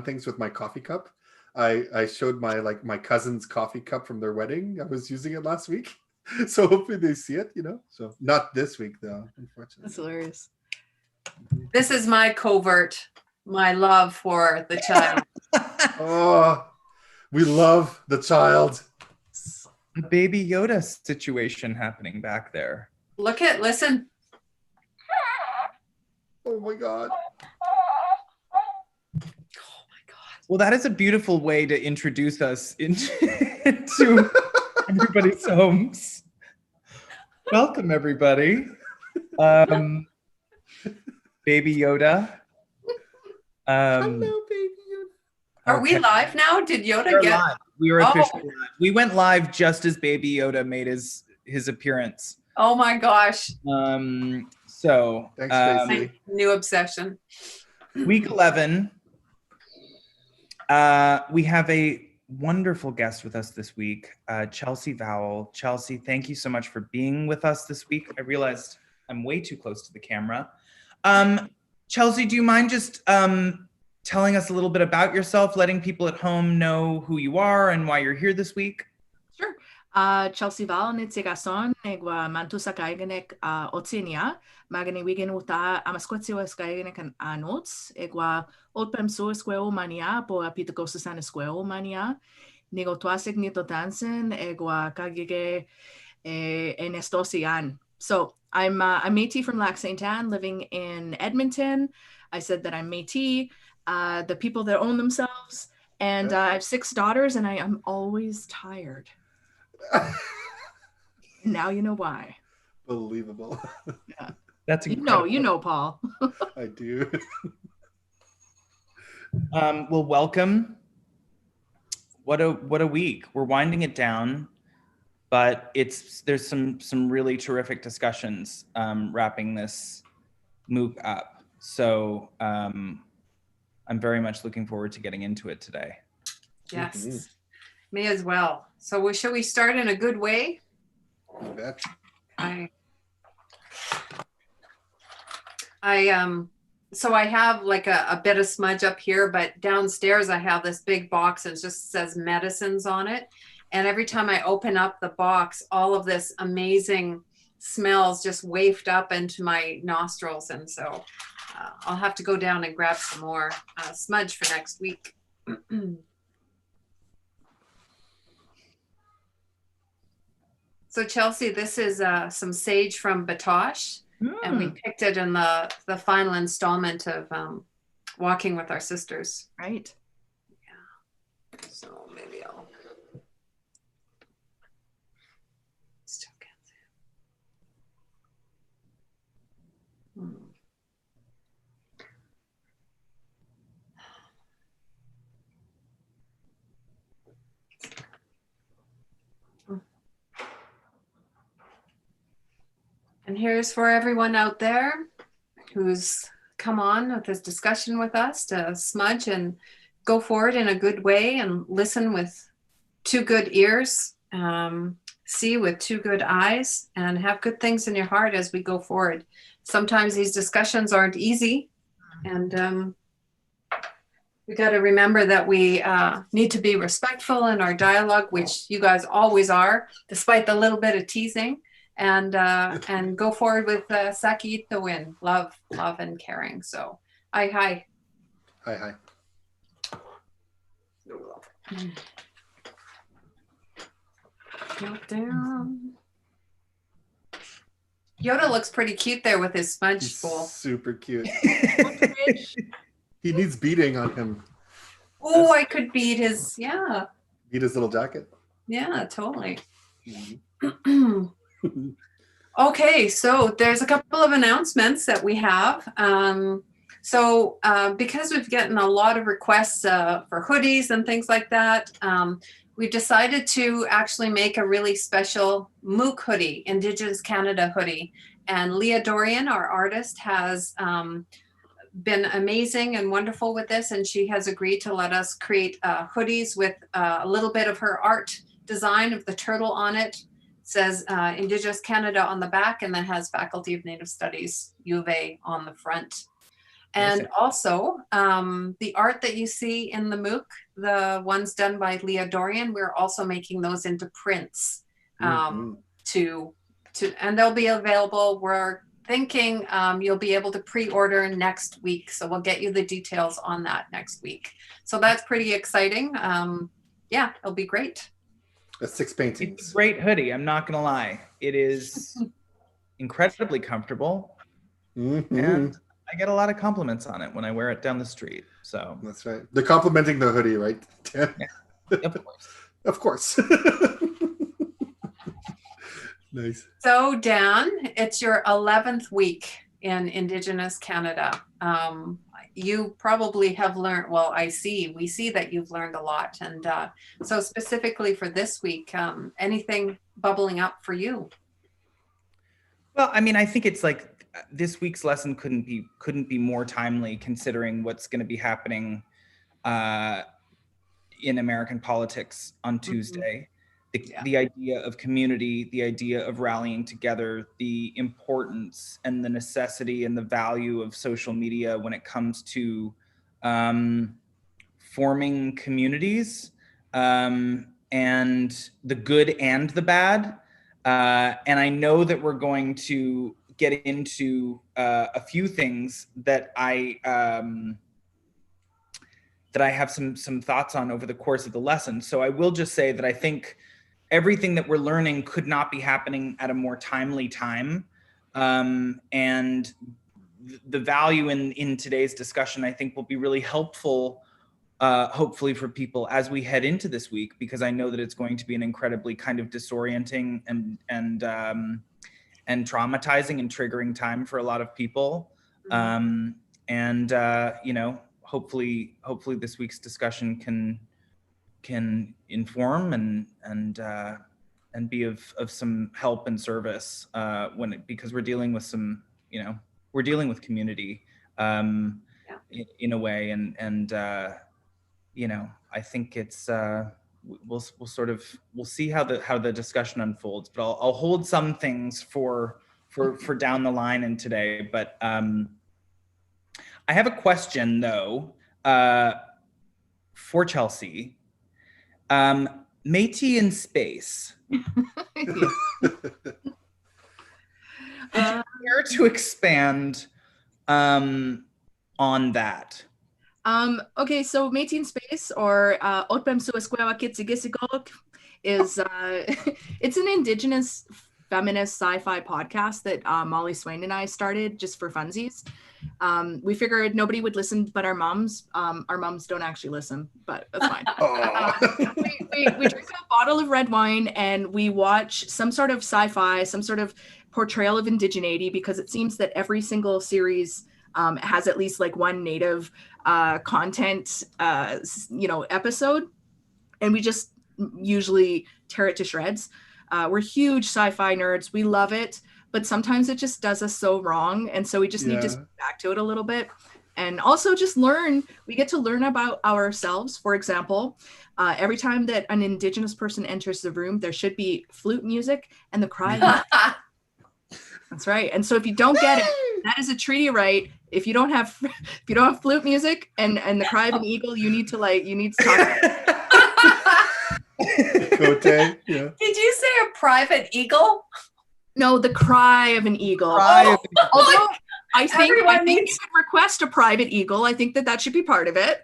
things with my coffee cup. I showed my cousin's coffee cup from their wedding. I was using it last week. So hopefully they see it, So not this week though, unfortunately. That's hilarious. This is my covert, my love for the child. Oh, we love the child. A Baby Yoda situation happening back there. Listen. Oh my God. Well, that is a beautiful way to introduce us into everybody's homes. Welcome, everybody. Baby Yoda. Hello, Baby Yoda. Are we live now? Did Yoda get live? We were officially live. We went live just as Baby Yoda made his appearance. Oh my gosh. So thanks, Tracy. New obsession. Week 11. We have a wonderful guest with us this week, Chelsea Vowel. Chelsea, thank you so much for being with us this week. I realized I'm way too close to the camera. Chelsea, do you mind just telling us a little bit about yourself, letting people at home know who you are and why you're here this week? Sure. Chelsea Vowel nitsegason egwa mantu sa kaigenek otsinia magani wigen uta amaskotsi was kaigenek an anots egwa otpem so squeo mania po apitakosasan squeo mania nigo tuasik nito tansen egwa kagige enestosian. So I'm Métis from Lac Saint Anne, living in Edmonton. I said that I'm Métis, the people that own themselves, and I have 6 daughters, and I am always tired. Now you know why. Believable. Yeah, that's incredible. You know, Paul. I do. Well, welcome. What a week. We're winding it down, but there's some really terrific discussions wrapping this MOOC up. So I'm very much looking forward to getting into it today. Yes. Mm-hmm. Me as well. So shall we start in a good way? You bet. So I have like a bit of smudge up here, but downstairs I have this big box and it just says medicines on it. And every time I open up the box, all of this amazing smells just waft up into my nostrils. And so I'll have to go down and grab some more smudge for next week. So Chelsea, this is some sage from Batoche, and we picked it in the final installment of Walking with Our Sisters. Right. Yeah. So maybe I'll still can't see it. And here's for everyone out there who's come on with this discussion with us to smudge and go forward in a good way and listen with 2 good ears, see with 2 good eyes, and have good things in your heart as we go forward. Sometimes these discussions aren't easy, and we got to remember that we need to be respectful in our dialogue, which you guys always are, despite the little bit of teasing. And go forward with Sakit the win, love and caring. So hi. Down. Yoda looks pretty cute there with his smudge bowl. Super cute. He needs beading on him. Oh, I could beat his little jacket. Yeah, totally. Mm-hmm. Okay, so there's a couple of announcements that we have. Because we've gotten a lot of requests for hoodies and things like that, we've decided to actually make a really special MOOC hoodie, Indigenous Canada hoodie. And Leah Dorian, our artist, has been amazing and wonderful with this, and she has agreed to let us create hoodies with a little bit of her art design of the turtle on it. Says Indigenous Canada on the back, and then has Faculty of Native Studies, U of A, on the front. And also, the art that you see in the MOOC, the ones done by Leah Dorian, we're also making those into prints and they'll be available. We're thinking you'll be able to pre-order next week. So we'll get you the details on that next week. So that's pretty exciting. Yeah, it'll be great. That's 6 paintings. It's a great hoodie. I'm not going to lie. It is incredibly comfortable. And I get a lot of compliments on it when I wear it down the street. So that's right. They're complimenting the hoodie, right? Yeah, of course. Of course. Nice. So Dan, it's your 11th week in Indigenous Canada. You probably have learned, well, we see that you've learned a lot. And so specifically for this week, anything bubbling up for you? Well, I mean, I think it's like this week's lesson couldn't be more timely considering what's going to be happening in American politics on Tuesday. The idea of community, the idea of rallying together, the importance and the necessity and the value of social media when it comes to forming communities, and the good and the bad. And I know that we're going to get into a few things that I have some thoughts on over the course of the lesson. So I will just say that I think everything that we're learning could not be happening at a more timely time. And the value in today's discussion, I think, will be really helpful, hopefully for people as we head into this week, because I know that it's going to be an incredibly kind of disorienting and traumatizing and triggering time for a lot of people. You know, hopefully this week's discussion can inform and be of some help and service because we're dealing with community in a way, and you know, I think it's we'll see how the discussion unfolds, but I'll hold some things for down the line and today. But I have a question though for Chelsea. Métis in space. Care to expand on that? Okay, so Métis in Space, or Otpem Suesquewa Kitsigisigok, is it's an Indigenous feminist sci-fi podcast that Molly Swain and I started just for funsies. We figured nobody would listen but our moms. Our moms don't actually listen, but that's fine. We drink a bottle of red wine and we watch some sort of sci-fi, some sort of portrayal of indigeneity, because it seems that every single series has at least like one native content, episode, and we just usually tear it to shreds. We're huge sci-fi nerds. We love it, but sometimes it just does us so wrong. And so we just need to get back to it a little bit. And also just we get to learn about ourselves. For example, every time that an Indigenous person enters the room, there should be flute music and the cry. That's right. And so if you don't get it, that is a treaty right. If you don't have flute music and the cry of an eagle, you need to talk. Cote, yeah. Did you say a private eagle? No, the cry of an eagle. Although I think you could request a private eagle. I think that should be part of it.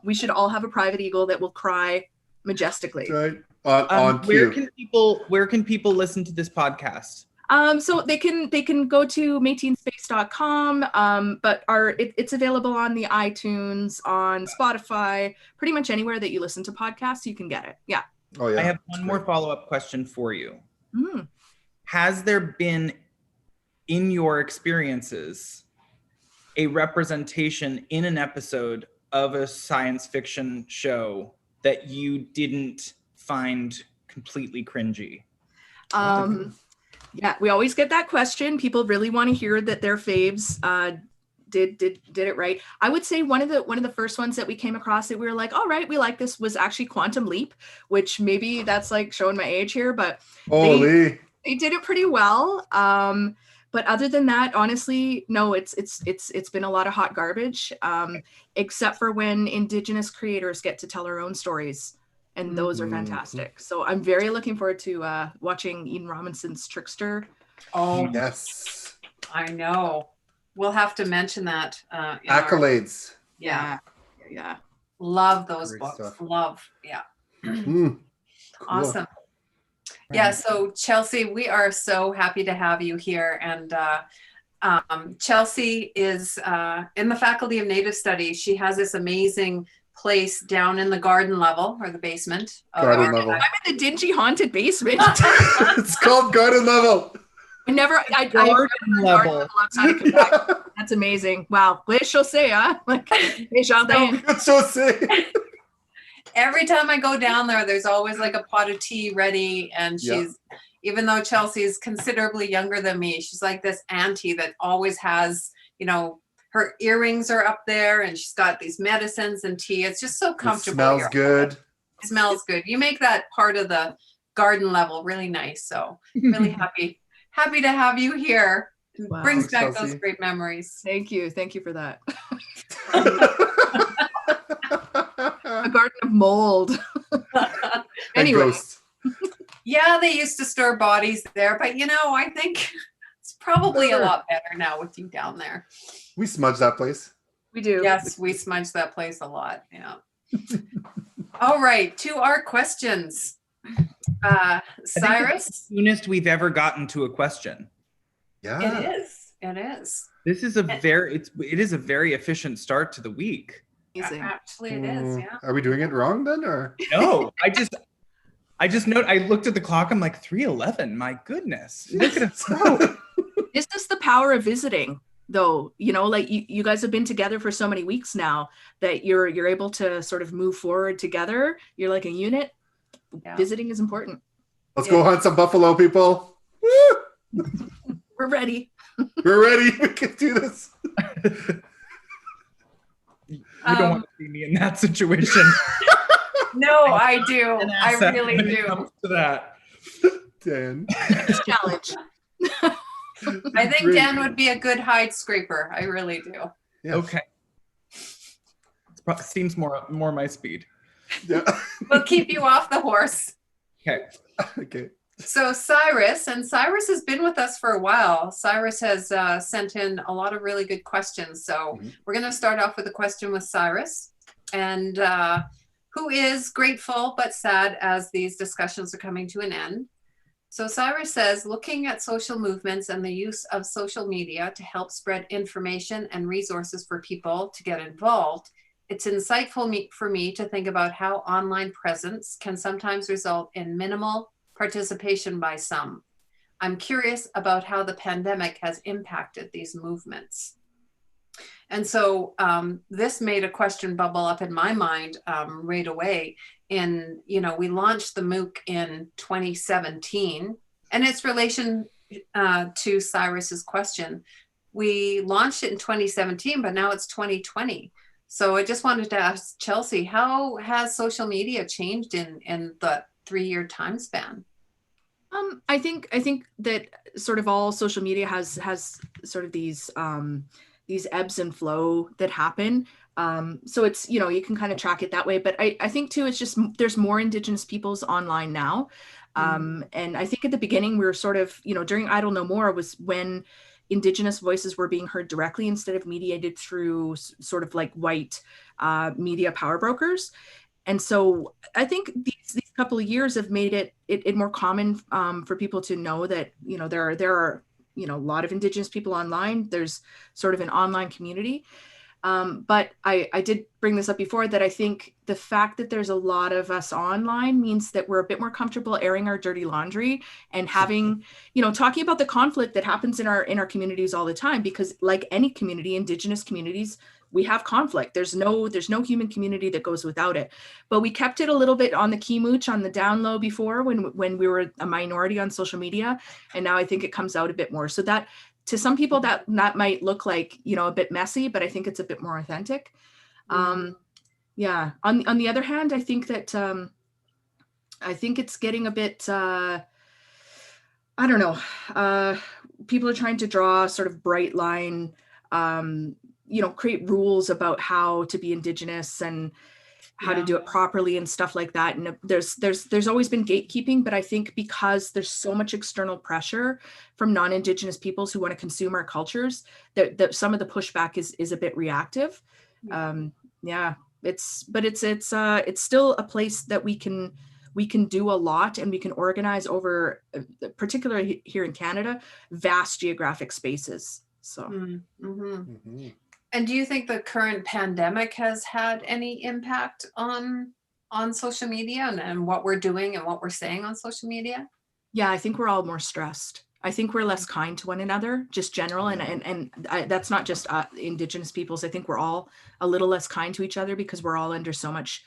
We should all have a private eagle that will cry majestically. Right. On where cue. can people listen to this podcast? So they can go to MétisInSpace.com, but it's available on the iTunes, on Spotify, pretty much anywhere that you listen to podcasts, you can get it. Yeah. Oh yeah. I have one more follow-up question for you. Mm. Has there been, in your experiences, a representation in an episode of a science fiction show that you didn't find completely cringy? Yeah, we always get that question. People really want to hear that their faves did it right. I would say one of the first ones that we came across that we were like, all right, we like this, was actually Quantum Leap, which maybe that's like showing my age here, but they did it pretty well. But other than that, honestly, no, it's been a lot of hot garbage, except for when Indigenous creators get to tell their own stories, and those are fantastic. So I'm very looking forward to watching Eden Robinson's Trickster. Oh, Yes. I know. We'll have to mention that. Accolades. Yeah. Yeah. Love those Great books. stuff. Love. Yeah. Cool. Awesome. Yeah. So Chelsea, we are so happy to have you here. And Chelsea is in the Faculty of Native Studies. She has this amazing place down in the garden level or the basement. Garden level. I'm in the dingy haunted basement. It's called garden level. I Garden level. outside of Quebec. That's amazing. Wow. Les chaussées, huh? Like, les jardins. Good sauce. Every time I go down there, there's always like a pot of tea ready. And she's, even though Chelsea's considerably younger than me, she's like this auntie that always has, you know, her earrings are up there and she's got these medicines and tea. It's just so comfortable. It smells good. It smells good. You make that part of the garden level really nice. So really happy to have you here. Wow. Brings back Chelsea. those great memories. Thank you for that. A garden of mold. Anyway. Ghosts. Yeah, they used to store bodies there, but you know, I think it's probably a lot better now with you down there. We smudged that place. We do. Yes, we smudge that place a lot. Yeah. All right, to our questions. Cyrus? Soonest we've ever gotten to a question. Yeah. It is. This is it is a very efficient start to the week. Amazing. Actually, it is, yeah. Are we doing it wrong then, or? No, I looked at the clock. I'm like 3:11. My goodness, look at us go. This is the power of visiting, though. You know, like you guys have been together for so many weeks now that you're able to sort of move forward together. You're like a unit. Yeah. Visiting is important. Let's go hunt some buffalo, people. Woo! We're ready. We're ready. We can do this. You don't want to see me in that situation. No, I do. An I asset really when it do. comes to that. Dan. It's a challenge. I think Great. Dan would be a good hide scraper. I really do. Yes. Okay. Seems more my speed. Yeah. We'll keep you off the horse. Okay. Okay. So Cyrus has been with us for a while. Cyrus has sent in a lot of really good questions. So we're going to start off with a question with Cyrus, and who is grateful but sad as these discussions are coming to an end. So Cyrus says, looking at social movements and the use of social media to help spread information and resources for people to get involved, it's insightful for me to think about how online presence can sometimes result in minimal participation by some. I'm curious about how the pandemic has impacted these movements. And so this made a question bubble up in my mind right away. We launched the MOOC in 2017, and its relation to Cyrus's question. We launched it in 2017, but now it's 2020. So I just wanted to ask Chelsea, how has social media changed in the 3-year time span? I think that sort of all social media has sort of these ebbs and flow that happen. So it's, you can kind of track it that way. But I think too, it's just there's more Indigenous peoples online now. And I think at the beginning we were sort of, during Idle No More was when Indigenous voices were being heard directly instead of mediated through sort of like white media power brokers. And so I think these couple of years have made it more common for people to know that, there are a lot of Indigenous people online. There's sort of an online community. But I did bring this up before, that I think the fact that there's a lot of us online means that we're a bit more comfortable airing our dirty laundry and having, talking about the conflict that happens in our communities all the time, because like any community, Indigenous communities, we have conflict. There's no human community that goes without it. But we kept it a little bit on the key mooch, on the down low before when we were a minority on social media. And now I think it comes out a bit more. So that, to some people that might look like, a bit messy, but I think it's a bit more authentic. Yeah. On the other hand, I think that, I think it's getting a bit, I don't know. people are trying to draw sort of bright line, create rules about how to be Indigenous and how to do it properly and stuff like that. And there's always been gatekeeping, but I think because there's so much external pressure from non-Indigenous peoples who want to consume our cultures, that some of the pushback is a bit reactive. It's still a place that we can do a lot, and we can organize over, particularly here in Canada, vast geographic spaces. So. And do you think the current pandemic has had any impact on social media and what we're doing and what we're saying on social media? Yeah, I think we're all more stressed. I think we're less kind to one another, just general. And that's not just Indigenous peoples. I think we're all a little less kind to each other because we're all under so much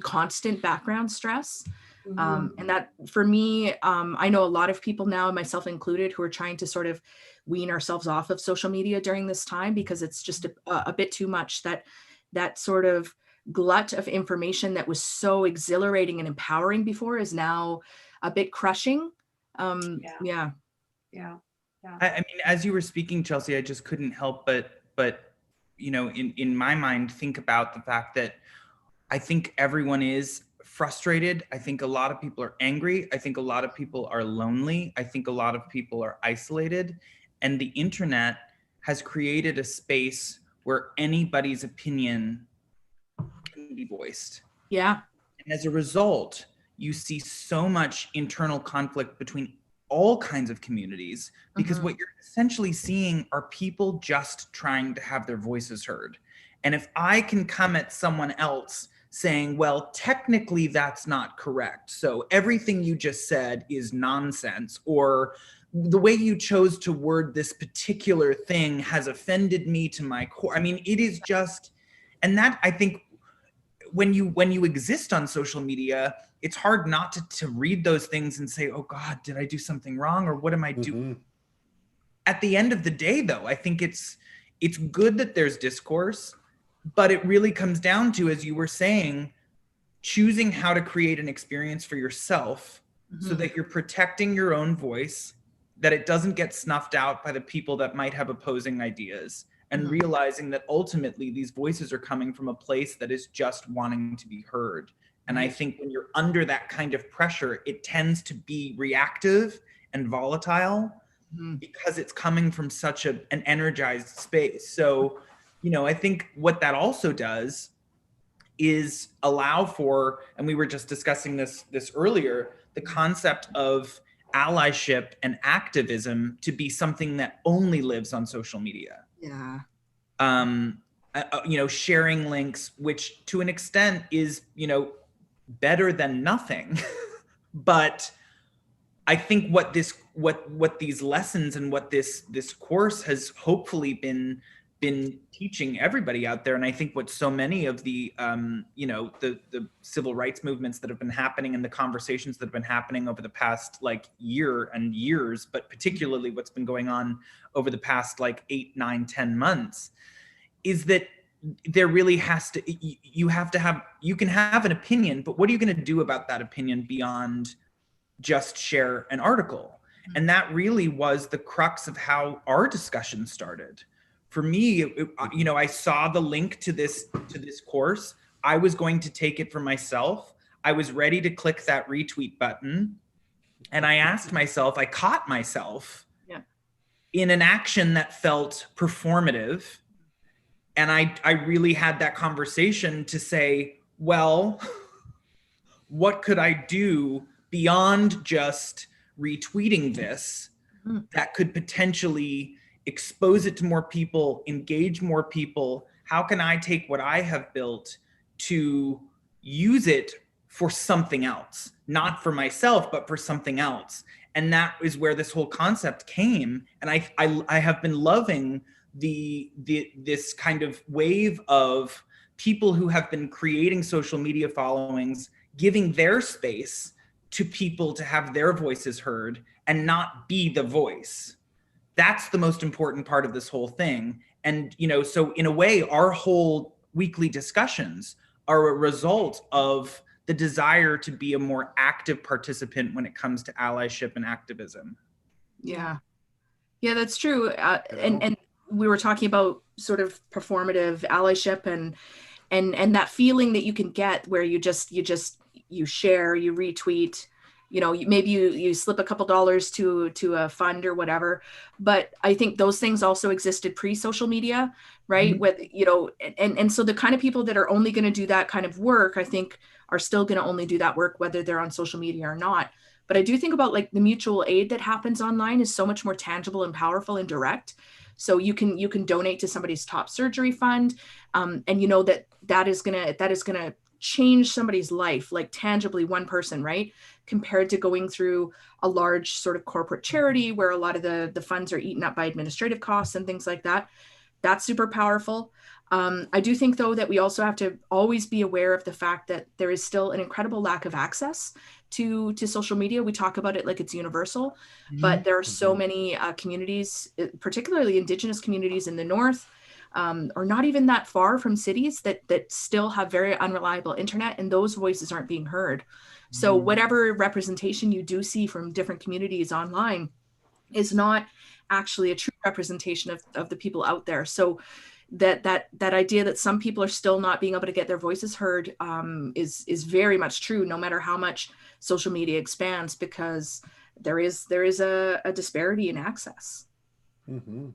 constant background stress. And that, for me, I know a lot of people now, myself included, who are trying to sort of wean ourselves off of social media during this time, because it's just a bit too much. That sort of glut of information that was so exhilarating and empowering before is now a bit crushing. Yeah. I mean, as you were speaking, Chelsea, I just couldn't help but in my mind, think about the fact that I think everyone is frustrated. I think a lot of people are angry. I think a lot of people are lonely. I think a lot of people are isolated. And the internet has created a space where anybody's opinion can be voiced. Yeah. And as a result, you see so much internal conflict between all kinds of communities, because what you're essentially seeing are people just trying to have their voices heard. And if I can come at someone else saying, well, technically that's not correct, so everything you just said is nonsense, or the way you chose to word this particular thing has offended me to my core. I mean, it is just, and that, I think, when you exist on social media, it's hard not to read those things and say, oh God, did I do something wrong? Or what am I doing? At the end of the day, though, I think it's good that there's discourse, but it really comes down to, as you were saying, choosing how to create an experience for yourself so that you're protecting your own voice, that it doesn't get snuffed out by the people that might have opposing ideas, and realizing that ultimately these voices are coming from a place that is just wanting to be heard. And I think when you're under that kind of pressure, it tends to be reactive and volatile because it's coming from such an energized space. So, I think what that also does is allow for, and we were just discussing this earlier, the concept of allyship and activism to be something that only lives on social media. Yeah. Sharing links, which to an extent is, better than nothing. But I think what these lessons and what this course has hopefully been teaching everybody out there, and I think what so many of the the civil rights movements that have been happening and the conversations that have been happening over the past year and years, but particularly what's been going on over the past 8, 9, 10 months, is that there really has to, you can have an opinion, but what are you going to do about that opinion beyond just share an article? And that really was the crux of how our discussion started. For me, I saw the link to this course. I was going to take it for myself. I was ready to click that retweet button. And I asked myself, I caught myself in an action that felt performative. And I really had that conversation to say, well, what could I do beyond just retweeting this that could potentially expose it to more people, engage more people? How can I take what I have built to use it for something else, not for myself, but for something else? And that is where this whole concept came. And I have been loving this kind of wave of people who have been creating social media followings, giving their space to people to have their voices heard and not be the voice. That's the most important part of this whole thing. And, so in a way, our whole weekly discussions are a result of the desire to be a more active participant when it comes to allyship and activism. Yeah. Yeah, that's true. And we were talking about sort of performative allyship and that feeling that you can get where you share, you retweet, maybe you slip a couple dollars to a fund or whatever. But I think those things also existed pre-social media, right? Mhm. With, and so the kind of people that are only going to do that kind of work, I think, are still going to only do that work whether they're on social media or not. But I do think about like the mutual aid that happens online is so much more tangible and powerful and direct. So you can donate to somebody's top surgery fund, and you know that is gonna change somebody's life, like tangibly, one person, right? Compared to going through a large sort of corporate charity where a lot of the funds are eaten up by administrative costs and things like that. That's super powerful. I do think, though, that we also have to always be aware of the fact that there is still an incredible lack of access to social media. We talk about it like it's universal, but there are so many communities, particularly Indigenous communities in the North, or not even that far from cities that still have very unreliable internet, and those voices aren't being heard. So whatever representation you do see from different communities online is not actually a true representation of the people out there. So that idea that some people are still not being able to get their voices heard is very much true, no matter how much social media expands, because there is a disparity in access. Mm-hmm.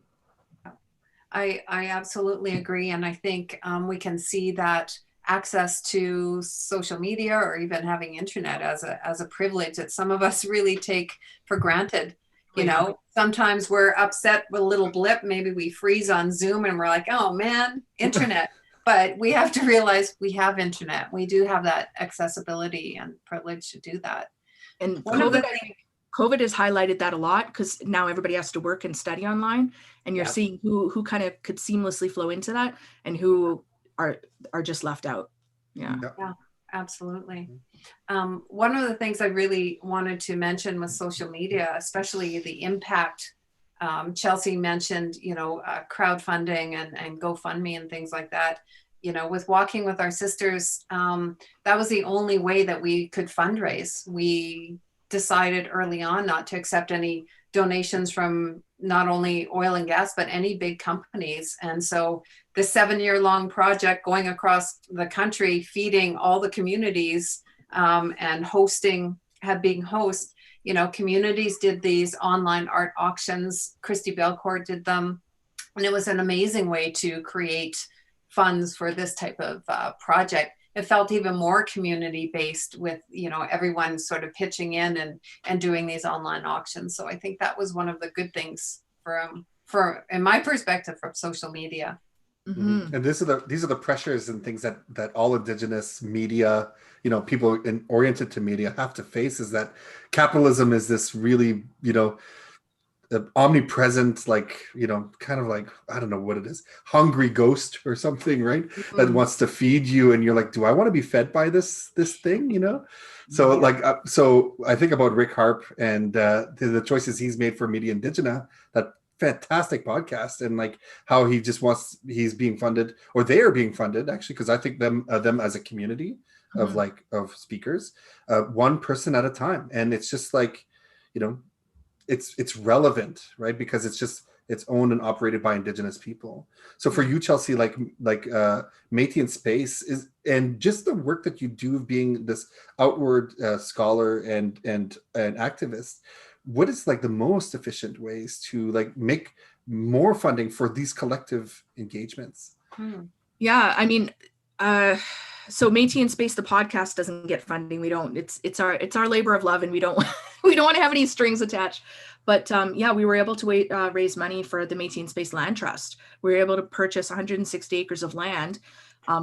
I absolutely agree. And I think we can see that access to social media or even having internet as a privilege that some of us really take for granted. You know, sometimes we're upset with a little blip. Maybe we freeze on Zoom and we're like, oh man, internet. But we have to realize we have internet. We do have that accessibility and privilege to do that. And COVID has highlighted that a lot, because now everybody has to work and study online, and you're seeing who kind of could seamlessly flow into that and who are just left out. Yeah, absolutely. One of the things I really wanted to mention with social media, especially the impact. Chelsea mentioned, crowdfunding and GoFundMe and things like that. With Walking with Our Sisters, that was the only way that we could fundraise. We decided early on not to accept any donations from not only oil and gas, but any big companies. And so the 7-year-long project going across the country, feeding all the communities and being host, communities did these online art auctions. Christy Belcourt did them. And it was an amazing way to create funds for this type of project. It felt even more community-based with, everyone sort of pitching in and doing these online auctions. So I think that was one of the good things for in my perspective, from social media. Mm-hmm. And these are the pressures and things that all Indigenous media, people oriented to media have to face, is that capitalism is this really, omnipresent, kind of like, I don't know what it is, hungry ghost or something, right? Mm-hmm. That wants to feed you, and you're like, do I want to be fed by this thing, So so I think about Rick Harp and the choices he's made for Media Indigena, that fantastic podcast, and like how he's being funded, or they are being funded actually, because I think them as a community of of speakers, one person at a time, and it's just like, it's relevant, right? Because it's owned and operated by Indigenous people. So for you, Chelsea, like Métis in Space is, and just the work that you do of being this outward scholar and activist, what is like the most efficient ways to make more funding for these collective engagements? Yeah, I mean, so Métis in Space, the podcast, doesn't get funding. We don't. It's our labor of love, and we don't want to have any strings attached. But we were able to raise money for the Métis in Space Land Trust. We were able to purchase 160 acres of land,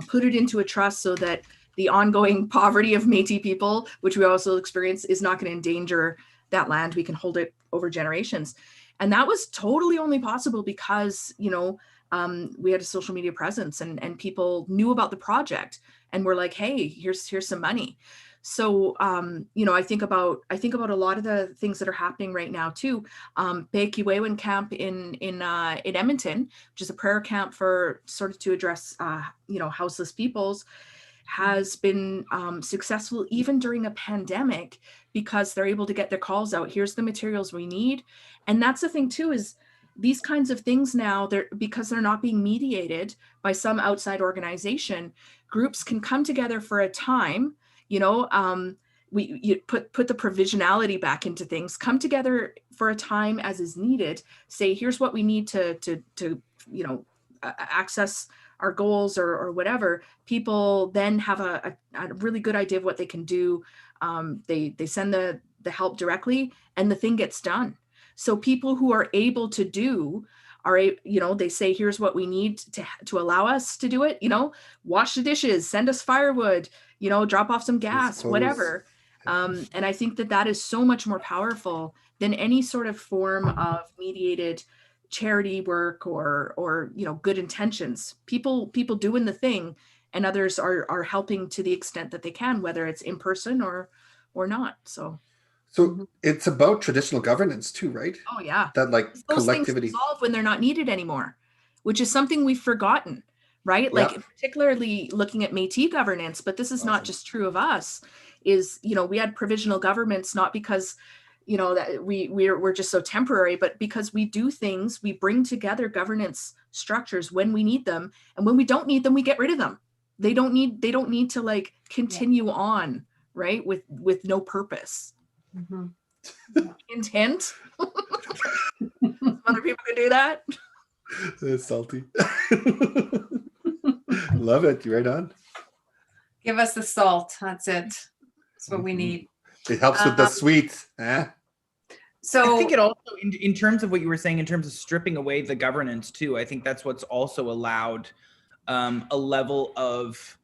put it into a trust so that the ongoing poverty of Métis people, which we also experience, is not going to endanger that land. We can hold it over generations. And that was totally only possible because, we had a social media presence, and people knew about the project and were like, hey, here's some money. So, I think about a lot of the things that are happening right now too. Bekiwewen camp in Edmonton, which is a prayer camp for sort of to address, houseless peoples, has been successful even during a pandemic, because they're able to get their calls out. Here's the materials we need. And that's the thing too, is these kinds of things now, because they're not being mediated by some outside organization, groups can come together for a time, you put the provisionality back into things, come together for a time as is needed, say, here's what we need to access our goals or whatever. People then have a really good idea of what they can do. They send the help directly and the thing gets done. So people who are able to do they say, here's what we need to allow us to do it, wash the dishes, send us firewood, drop off some gas, whatever. And I think that is so much more powerful than any sort of form of mediated charity work or good intentions. People doing the thing, and others are helping to the extent that they can, whether it's in person or not. So it's about traditional governance too, right? Oh yeah. That like those collectivity things dissolve when they're not needed anymore, which is something we've forgotten, right? Like particularly looking at Métis governance, but this is not just true of us, is, we had provisional governments, not because, that we're just so temporary, but because we do things, we bring together governance structures when we need them. And when we don't need them, we get rid of them. They don't need to like continue on, right? With no purpose. Intent. Other people can do that. It's salty. Love it. Right on. Give us the salt. That's it. That's what we need. It helps with the sweet. So I think it also, in terms of what you were saying, in terms of stripping away the governance too, I think that's what's also allowed a level of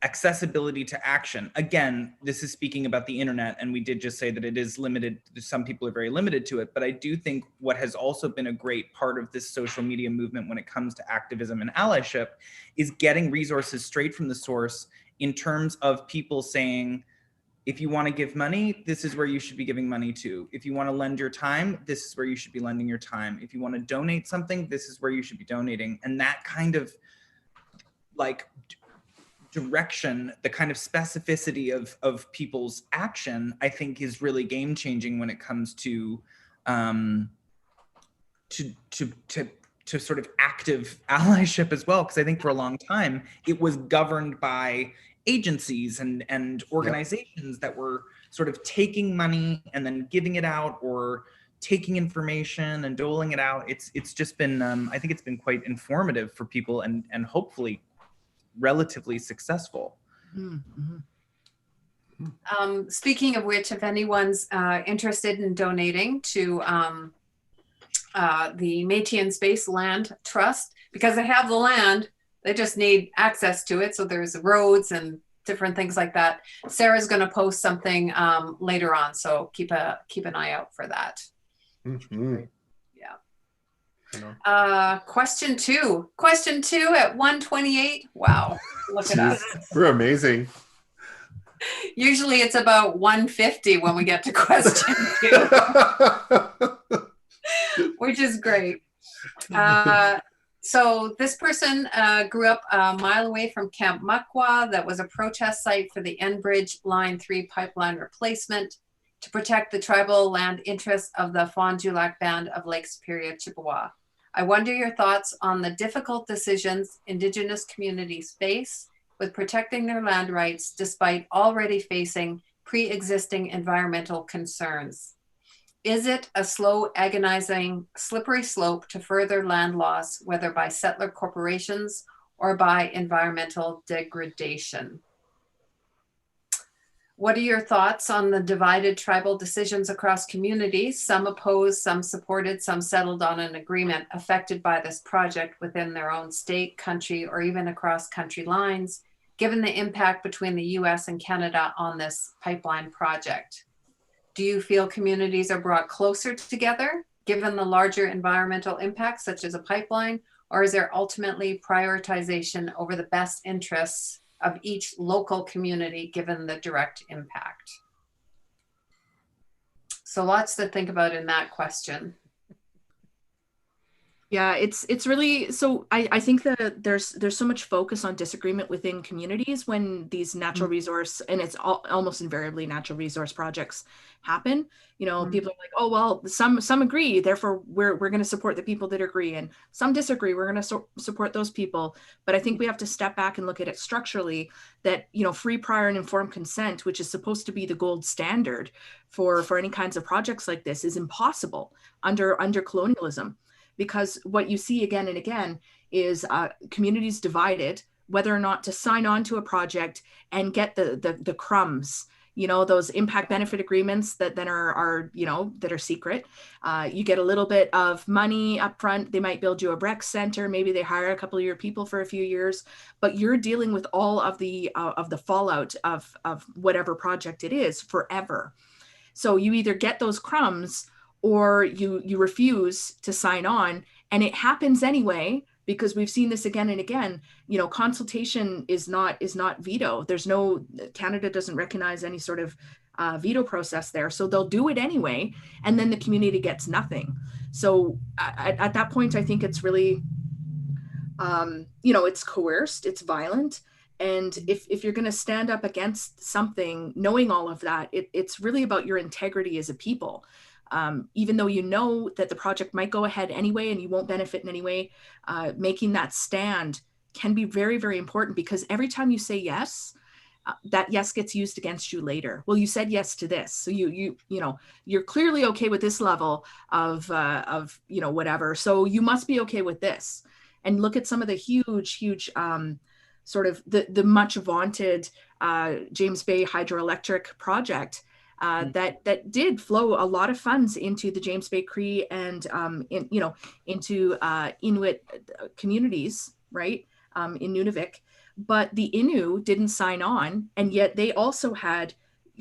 accessibility to action. Again, this is speaking about the internet, and we did just say that it is limited. Some people are very limited to it, but I do think what has also been a great part of this social media movement when it comes to activism and allyship is getting resources straight from the source, in terms of people saying, if you want to give money, this is where you should be giving money to. If you want to lend your time, this is where you should be lending your time. If you want to donate something, this is where you should be donating. And that kind of like direction, the kind of specificity of people's action, I think is really game changing when it comes to sort of active allyship as well. Because I think for a long time, it was governed by agencies and organizations that were sort of taking money and then giving it out, or taking information and doling it out. It's just been, I think it's been quite informative for people, and hopefully relatively successful. Speaking of which, if anyone's interested in donating to the Métis and Space Land Trust, because they have the land, they just need access to it. So there's roads and different things like that. Sarah's going to post something later on, so keep an eye out for that. Question two at 1:28. Wow, look at us. We're amazing. Usually it's about 1:50 when we get to question two, which is great. So this person grew up a mile away from Camp Muckwa, that was a protest site for the Enbridge Line 3 pipeline replacement to protect the tribal land interests of the Fond du Lac Band of Lake Superior, Chippewa. I wonder your thoughts on the difficult decisions Indigenous communities face with protecting their land rights despite already facing pre-existing environmental concerns. Is it a slow, agonizing, slippery slope to further land loss, whether by settler corporations or by environmental degradation? What are your thoughts on the divided tribal decisions across communities? Some opposed, some supported, some settled on an agreement affected by this project within their own state, country, or even across country lines, given the impact between the US and Canada on this pipeline project. Do you feel communities are brought closer together, given the larger environmental impacts, such as a pipeline, or is there ultimately prioritization over the best interests of each local community, given the direct impact? So lots to think about in that question. Yeah, it's really, so I think that there's so much focus on disagreement within communities when these natural resource, and it's almost invariably natural resource projects happen. You know, people are like, oh well, some agree, therefore we're going to support the people that agree, and some disagree, we're going to support those people. But I think we have to step back and look at it structurally, that, you know, free, prior, and informed consent, which is supposed to be the gold standard for any kinds of projects like this, is impossible under colonialism. Because what you see again and again is communities divided, whether or not to sign on to a project and get the crumbs, you know, those impact benefit agreements that then are you know, that are secret. You get a little bit of money up front. They might build you a rec center. Maybe they hire a couple of your people for a few years, but you're dealing with all of the fallout of whatever project it is forever. So you either get those crumbs or you refuse to sign on, and it happens anyway, because we've seen this again and again. You know, consultation is not veto. There's no, Canada doesn't recognize any sort of veto process there, so they'll do it anyway, and then the community gets nothing. So at that point, I think it's really, you know, it's coerced, it's violent. And if you're going to stand up against something, knowing all of that, it's really about your integrity as a people. Even though you know that the project might go ahead anyway and you won't benefit in any way, making that stand can be very, very important, because every time you say yes, that yes gets used against you later. Well, you said yes to this, so you know, you're clearly okay with this level of you know, whatever, so you must be okay with this. And look at some of the huge sort of the much vaunted James Bay Hydroelectric project. That did flow a lot of funds into the James Bay Cree and you know, into Inuit communities, right, in Nunavik. But the Innu didn't sign on, and yet they also had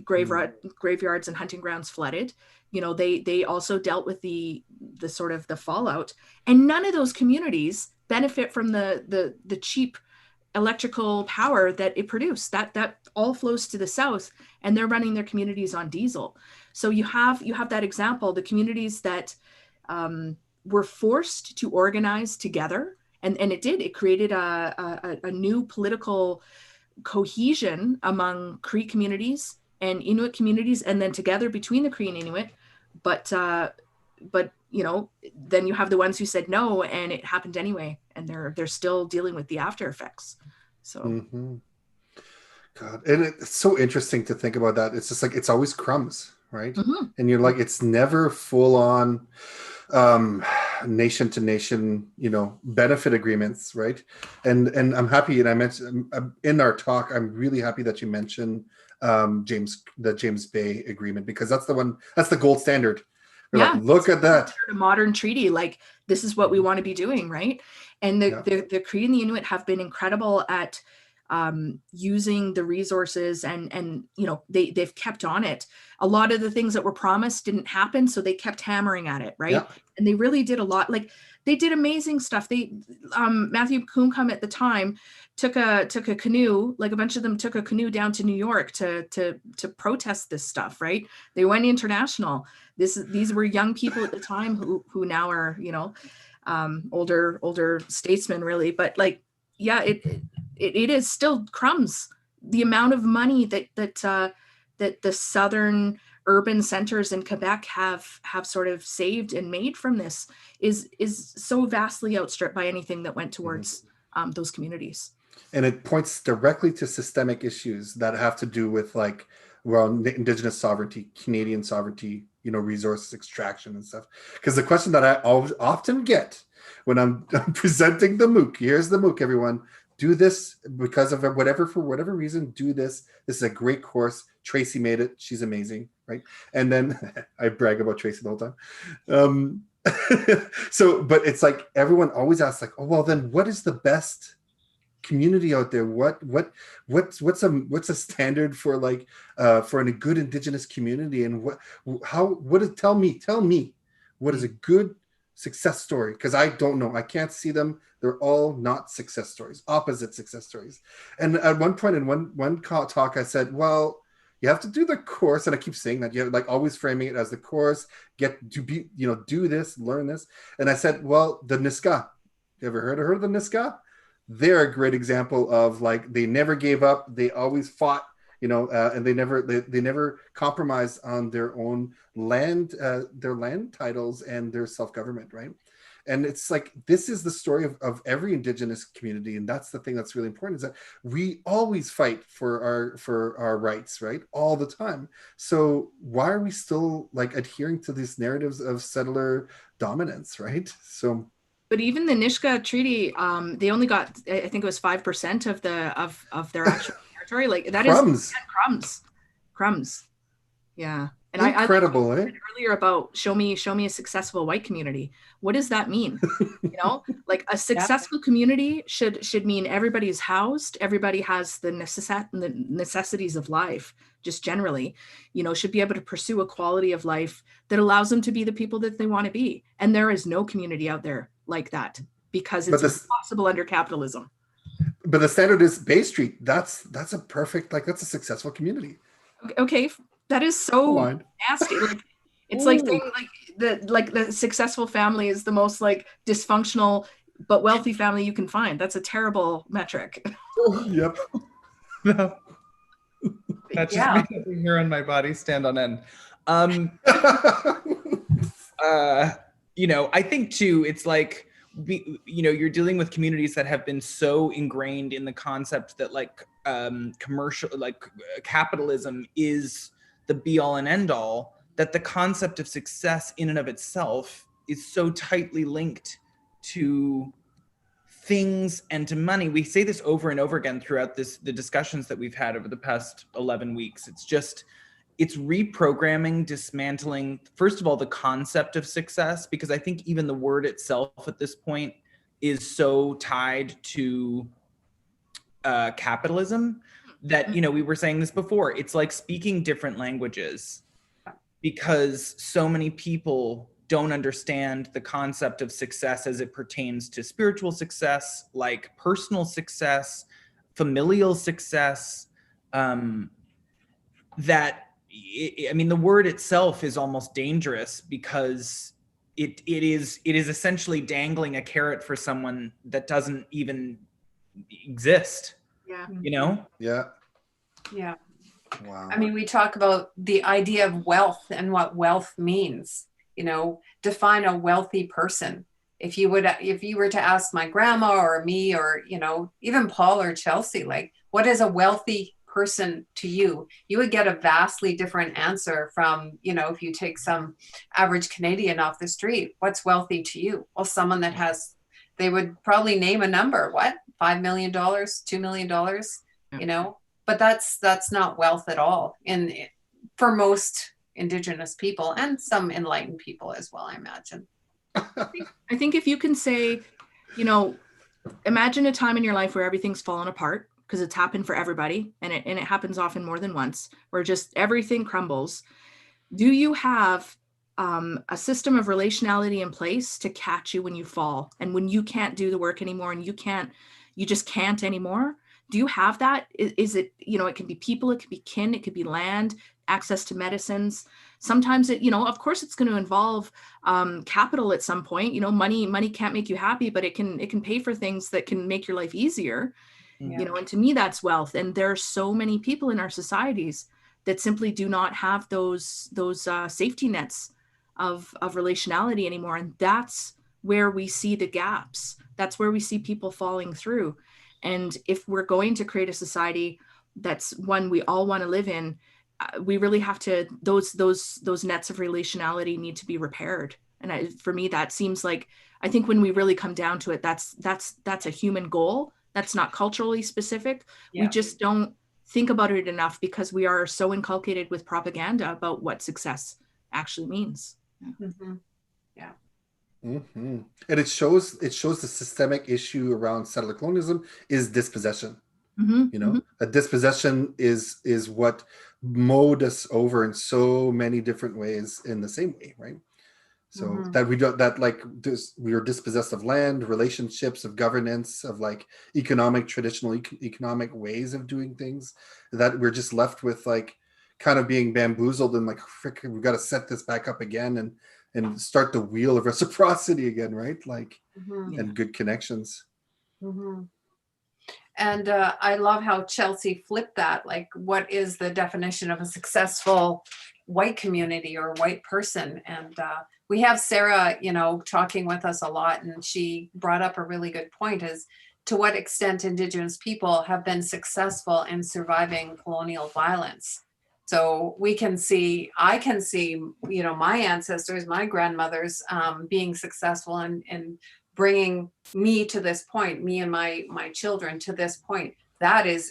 graveyards and hunting grounds flooded. You know, they also dealt with the sort of the fallout, and none of those communities benefit from the cheap electrical power that it produced. That all flows to the south, and they're running their communities on diesel. So you have that example, the communities that were forced to organize together, and it created a new political cohesion among Cree communities and Inuit communities, and then together between the Cree and Inuit. But you know, then you have the ones who said no, and it happened anyway, and they're still dealing with the after effects. So God, and it's so interesting to think about that. It's just like, it's always crumbs, right? And you're like, it's never full on nation to nation, you know, benefit agreements, right? And I'm happy, and I mentioned in our talk, I'm really happy that you mentioned the James Bay Agreement, because that's the gold standard. Like, look at that, a modern treaty, like, this is what we want to be doing, right? And the Cree and the Inuit have been incredible at using the resources, and you know, they've kept on it. A lot of the things that were promised didn't happen, so they kept hammering at it, right? And they really did a lot. Like, they did amazing stuff. They Matthew Kumkum at the time took a canoe, like a bunch of them took a canoe down to New York to protest this stuff, right? They went international. These were young people at the time who now are, you know, older statesmen, really. But like, yeah, it is still crumbs. The amount of money that the southern urban centers in Quebec have sort of saved and made from this is so vastly outstripped by anything that went towards those communities. And it points directly to systemic issues that have to do with, like, well, Indigenous sovereignty, Canadian sovereignty, you know, resource extraction and stuff. Because the question that I often get when I'm presenting the MOOC, here's the MOOC, everyone, do this because of whatever, for whatever reason, do this. This is a great course. Tracy made it. She's amazing, right? And then I brag about Tracy the whole time. So, but it's like, everyone always asks, like, oh, well, then what is the best community out there? What's a standard for, like, for a good Indigenous community? And tell me what is a good success story? Because I don't know. I can't see them. They're all not success stories, opposite success stories. And at one point in one talk, I said, well, You have to do the course, and I keep saying that. You have like always framing it as the course. Get to be, do this, learn this. And I said, well, the Niska. You ever heard of the Niska? They're a great example of like they never gave up. They always fought, and they never compromised on their own land, their land titles and their self-government, right? And it's like, this is the story of every Indigenous community. And that's the thing that's really important, is that we always fight for our rights, right? All the time. So why are we still like adhering to these narratives of settler dominance, right? So. But even the Nisga'a Treaty, they only got, I think it was 5% of their actual territory. Like that crumbs. Is crumbs. Yeah. And incredible, I earlier about show me a successful white community. What does that mean? Like a successful community should mean everybody's housed, everybody has the necessities of life, just generally, should be able to pursue a quality of life that allows them to be the people that they want to be. And there is no community out there like that, because it's impossible under capitalism. But the standard is Bay Street. That's a perfect, like that's a successful community. Okay. That is so nasty. Like it's like saying the successful family is the most like dysfunctional but wealthy family you can find. That's a terrible metric. Yep. No. That just made every hair on my body stand on end. I think too, it's like, you're dealing with communities that have been so ingrained in the concept that like commercial, like capitalism is the be all and end all, that the concept of success in and of itself is so tightly linked to things and to money. We say this over and over again throughout the discussions that we've had over the past 11 weeks. It's reprogramming, dismantling, first of all, the concept of success, because I think even the word itself at this point is so tied to capitalism that, we were saying this before, it's like speaking different languages, because so many people don't understand the concept of success as it pertains to spiritual success, like personal success, familial success, the word itself is almost dangerous, because it is essentially dangling a carrot for someone that doesn't even exist. Yeah. Yeah. Wow. I mean, we talk about the idea of wealth and what wealth means. Define a wealthy person. If you were to ask my grandma or me or even Paul or Chelsea, like, what is a wealthy person to you? You would get a vastly different answer from if you take some average Canadian off the street. What's wealthy to you? Well, someone that has, they would probably name a number. What, $5 million, $2 million? But that's not wealth at all for most Indigenous people and some enlightened people as well, I imagine. I think if you can say, imagine a time in your life where everything's fallen apart, because it's happened for everybody, and it happens often more than once, where just everything crumbles. Do you have a system of relationality in place to catch you when you fall and when you can't do the work anymore and you just can't anymore? Do you have that? Is it, it can be people, it could be kin, it could be land, access to medicines. Sometimes it, of course it's going to involve capital at some point. Money can't make you happy, but it can pay for things that can make your life easier. Yeah. And to me, that's wealth. And there are so many people in our societies that simply do not have those safety nets of relationality anymore. And that's where we see the gaps. That's where we see people falling through. And if we're going to create a society that's one we all want to live in, we really have to, those nets of relationality need to be repaired. And for me, that seems like, I think when we really come down to it, that's a human goal. That's not culturally specific. Yeah. We just don't think about it enough because we are so inculcated with propaganda about what success actually means. Mm-hmm. Yeah. Mm-hmm. And it shows the systemic issue around settler colonialism is dispossession. Mm-hmm. A dispossession is what mowed us over in so many different ways in the same way, right? So Mm-hmm. that we are dispossessed of land, relationships, of governance, of like traditional economic ways of doing things, that we're just left with like kind of being bamboozled and like, frick, we've got to set this back up again and start the wheel of reciprocity again, right? Like, and good connections. And I love how Chelsea flipped that. Like, what is the definition of a successful white community or white person? And we have Sarah, talking with us a lot, and she brought up a really good point, is to what extent Indigenous people have been successful in surviving colonial violence. So I can see, my ancestors, my grandmothers being successful in bringing me to this point, me and my children to this point. That is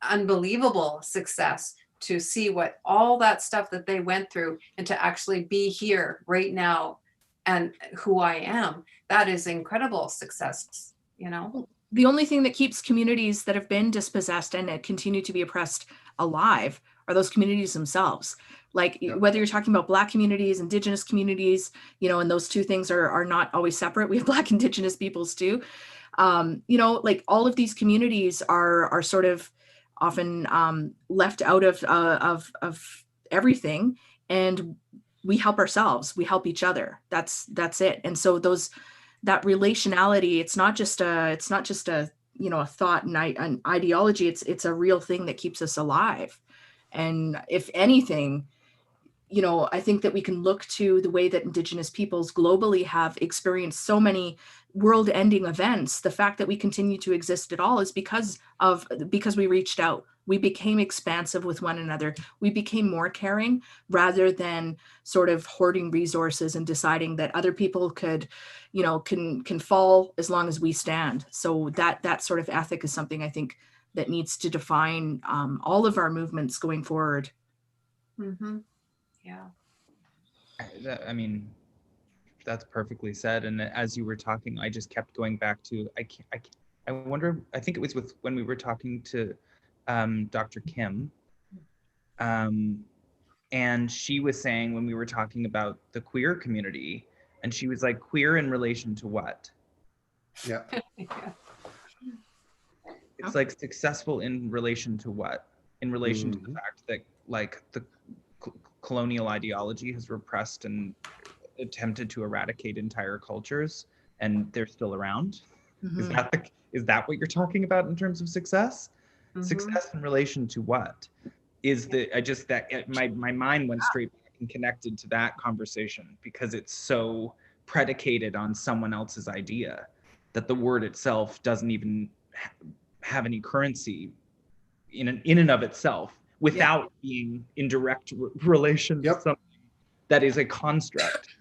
unbelievable success, to see what all that stuff that they went through and to actually be here right now and who I am. That is incredible success, The only thing that keeps communities that have been dispossessed and continue to be oppressed alive are those communities themselves. Like whether you're talking about Black communities, Indigenous communities, and those two things are not always separate. We have Black Indigenous peoples too. Like all of these communities are sort of often left out of everything, and we help ourselves, we help each other. That's it. And so that relationality, it's not just a a thought and an ideology. It's a real thing that keeps us alive. And if anything, I think that we can look to the way that Indigenous peoples globally have experienced so many world-ending events. The fact that we continue to exist at all is because we reached out. We became expansive with one another. We became more caring rather than sort of hoarding resources and deciding that other people could, can fall as long as we stand. So that sort of ethic is something I think that needs to define all of our movements going forward. Yeah. I mean, that's perfectly said. And as you were talking, I just kept going back to, I wonder, I think it was when we were talking to Dr. Kim, and she was saying, when we were talking about the queer community, and she was like, queer in relation to what? Yeah. It's like successful in relation to what? In relation to the fact that like the colonial ideology has repressed and attempted to eradicate entire cultures, and they're still around. Is that what you're talking about in terms of success? Success in relation to what? My mind went straight back and connected to that conversation, because it's so predicated on someone else's idea that the word itself doesn't even have any currency in and of itself, without being in direct relation to something that is a construct.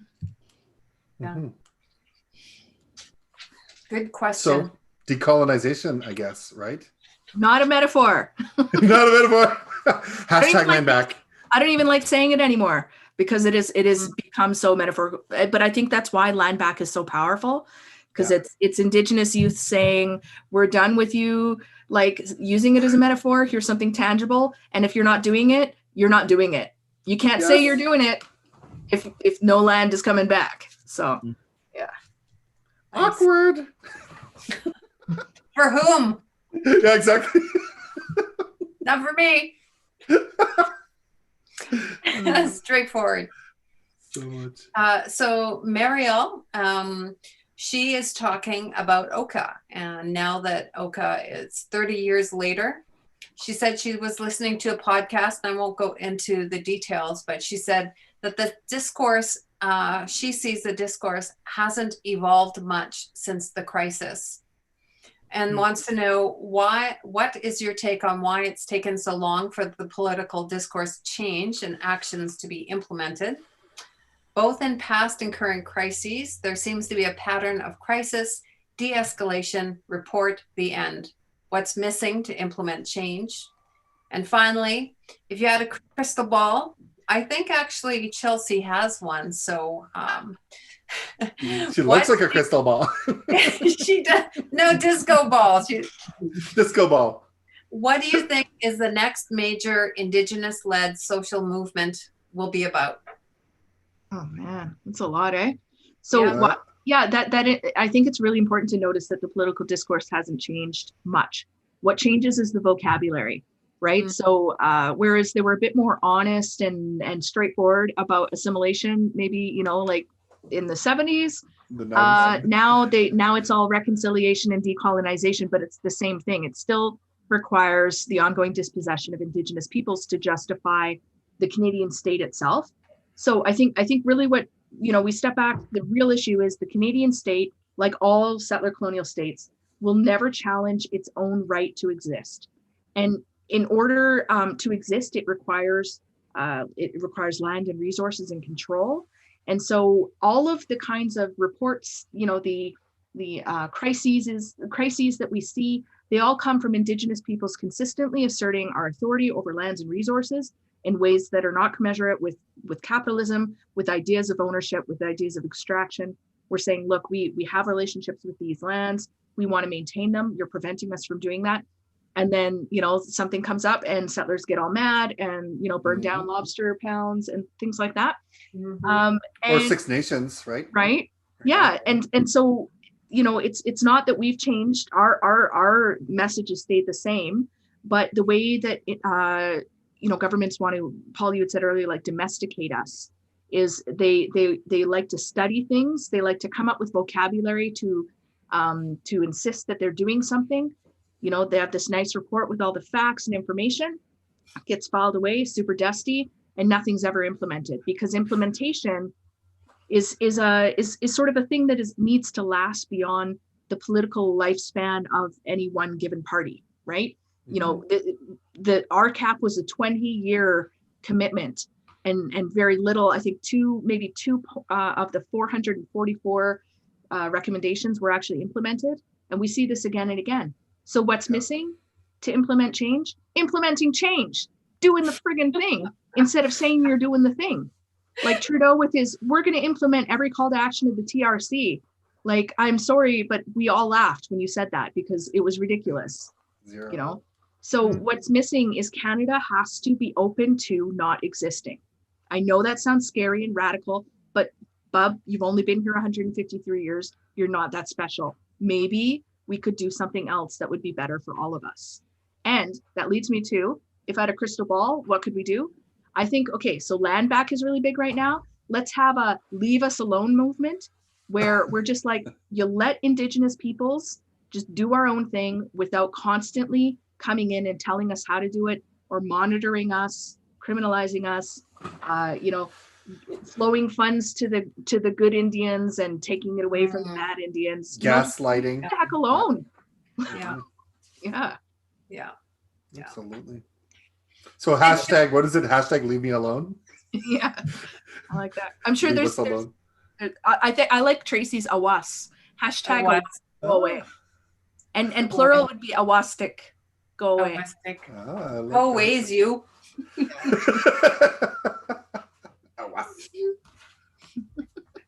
Good question. So decolonization, I guess, right? Not a metaphor. Not a metaphor. Hashtag land back. I don't even like saying it anymore, because it is become so metaphorical. But I think that's why land back is so powerful, because it's Indigenous youth saying, we're done with you like using it as a metaphor. Here's something tangible, and if you're not doing it, you're not doing it. You can't say you're doing it if no land is coming back. So awkward. For whom? Yeah, exactly. Not for me. Straightforward. So much. So Mariel, she is talking about Oka, and now that Oka is 30 years later, she said she was listening to a podcast, and I won't go into the details, but she said that the discourse, she sees the discourse hasn't evolved much since the crisis, and wants to know what is your take on why it's taken so long for the political discourse change and actions to be implemented? Both in past and current crises, there seems to be a pattern of crisis, de-escalation, report, the end. What's missing to implement change? And finally, if you had a crystal ball, I think actually Chelsea has one. So she looks like a crystal ball. She does. No, disco ball. Disco ball. What do you think is the next major Indigenous-led social movement will be about? Oh man, that's a lot, eh? So I think it's really important to notice that the political discourse hasn't changed much. What changes is the vocabulary. right? So whereas they were a bit more honest and straightforward about assimilation, maybe, you know, like in the 70s, now it's all reconciliation and decolonization, but it's the same thing. It still requires the ongoing dispossession of Indigenous peoples to justify the Canadian state itself. So I think really what, you know, we step back, the real issue is the Canadian state, like all settler colonial states, will never challenge its own right to exist. And in order to exist, it requires land and resources and control. And so all of the kinds of reports, you know, the crises that we see, they all come from Indigenous peoples consistently asserting our authority over lands and resources in ways that are not commensurate with capitalism, with ideas of ownership, with ideas of extraction. We're saying, look, we have relationships with these lands. We want to maintain them. You're preventing us from doing that. And then, you know, something comes up and settlers get all mad and, you know, burn down lobster pounds and things like that. Or Six Nations, right? Right. Yeah. And so, you know, it's not that we've changed. Our messages stayed the same, but the way that you know, governments want to, Paul, you had said earlier, like domesticate us, is they like to study things. They like to come up with vocabulary to insist that they're doing something. You know, they have this nice report with all the facts and information, gets filed away, super dusty, and nothing's ever implemented, because implementation is sort of a thing that needs to last beyond the political lifespan of any one given party, right? You know, the RCAP was a 20-year commitment, and very little, I think maybe two of the 444 recommendations were actually implemented. And we see this again and again. So what's missing to implement change? Implementing change, doing the friggin' thing instead of saying you're doing the thing. Like Trudeau with his, we're going to implement every call to action of the TRC. Like, I'm sorry, but we all laughed when you said that because it was ridiculous. Zero. You know? So what's missing is Canada has to be open to not existing. I know that sounds scary and radical, but Bub, you've only been here 153 years. You're not that special. Maybe we could do something else that would be better for all of us. And that leads me to, if I had a crystal ball, what could we do? I think, okay, so land back is really big right now. Let's have a leave us alone movement where we're just like, you let Indigenous peoples just do our own thing without constantly coming in and telling us how to do it or monitoring us, criminalizing us, you know, flowing funds to the good Indians and taking it away from the bad Indians. Gaslighting. Leave the heck alone. Yeah. Absolutely. So hashtag, what is it? Hashtag leave me alone. Yeah, I like that. I'm sure there's I think I like Tracy's awas. Hashtag awas, go away. And plural would be awastic. Go away. Go ways you.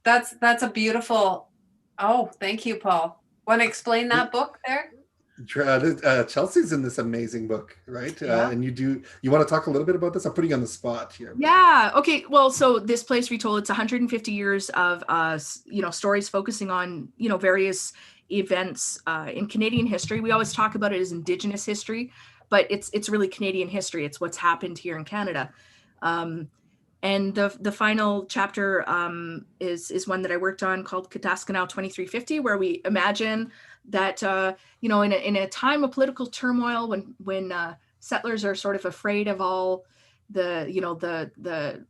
That's a beautiful. Oh, thank you, Paul. Want to explain that book there? Chelsea's in this amazing book, right? And you want to talk a little bit about this? I'm putting you on the spot here. Yeah. Okay. Well, so this place retold, it's 150 years of you know, stories focusing on, you know, various events in Canadian history. We always talk about it as Indigenous history, but it's really Canadian history. It's what's happened here in Canada. And the final chapter is one that I worked on called Kataskanau 2350, where we imagine that you know, in a time of political turmoil, when settlers are sort of afraid of all the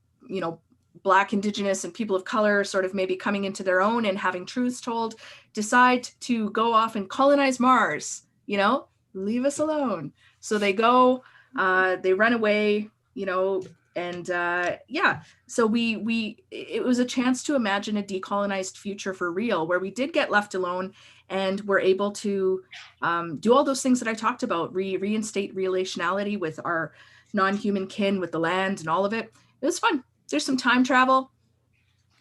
Black, Indigenous, and people of color sort of maybe coming into their own and having truths told, decide to go off and colonize Mars. You know, leave us alone. So they go, they run away. You know. And so it was a chance to imagine a decolonized future for real, where we did get left alone and we're able to do all those things that I talked about, reinstate relationality with our non-human kin, with the land and all of it. It was fun. There's some time travel.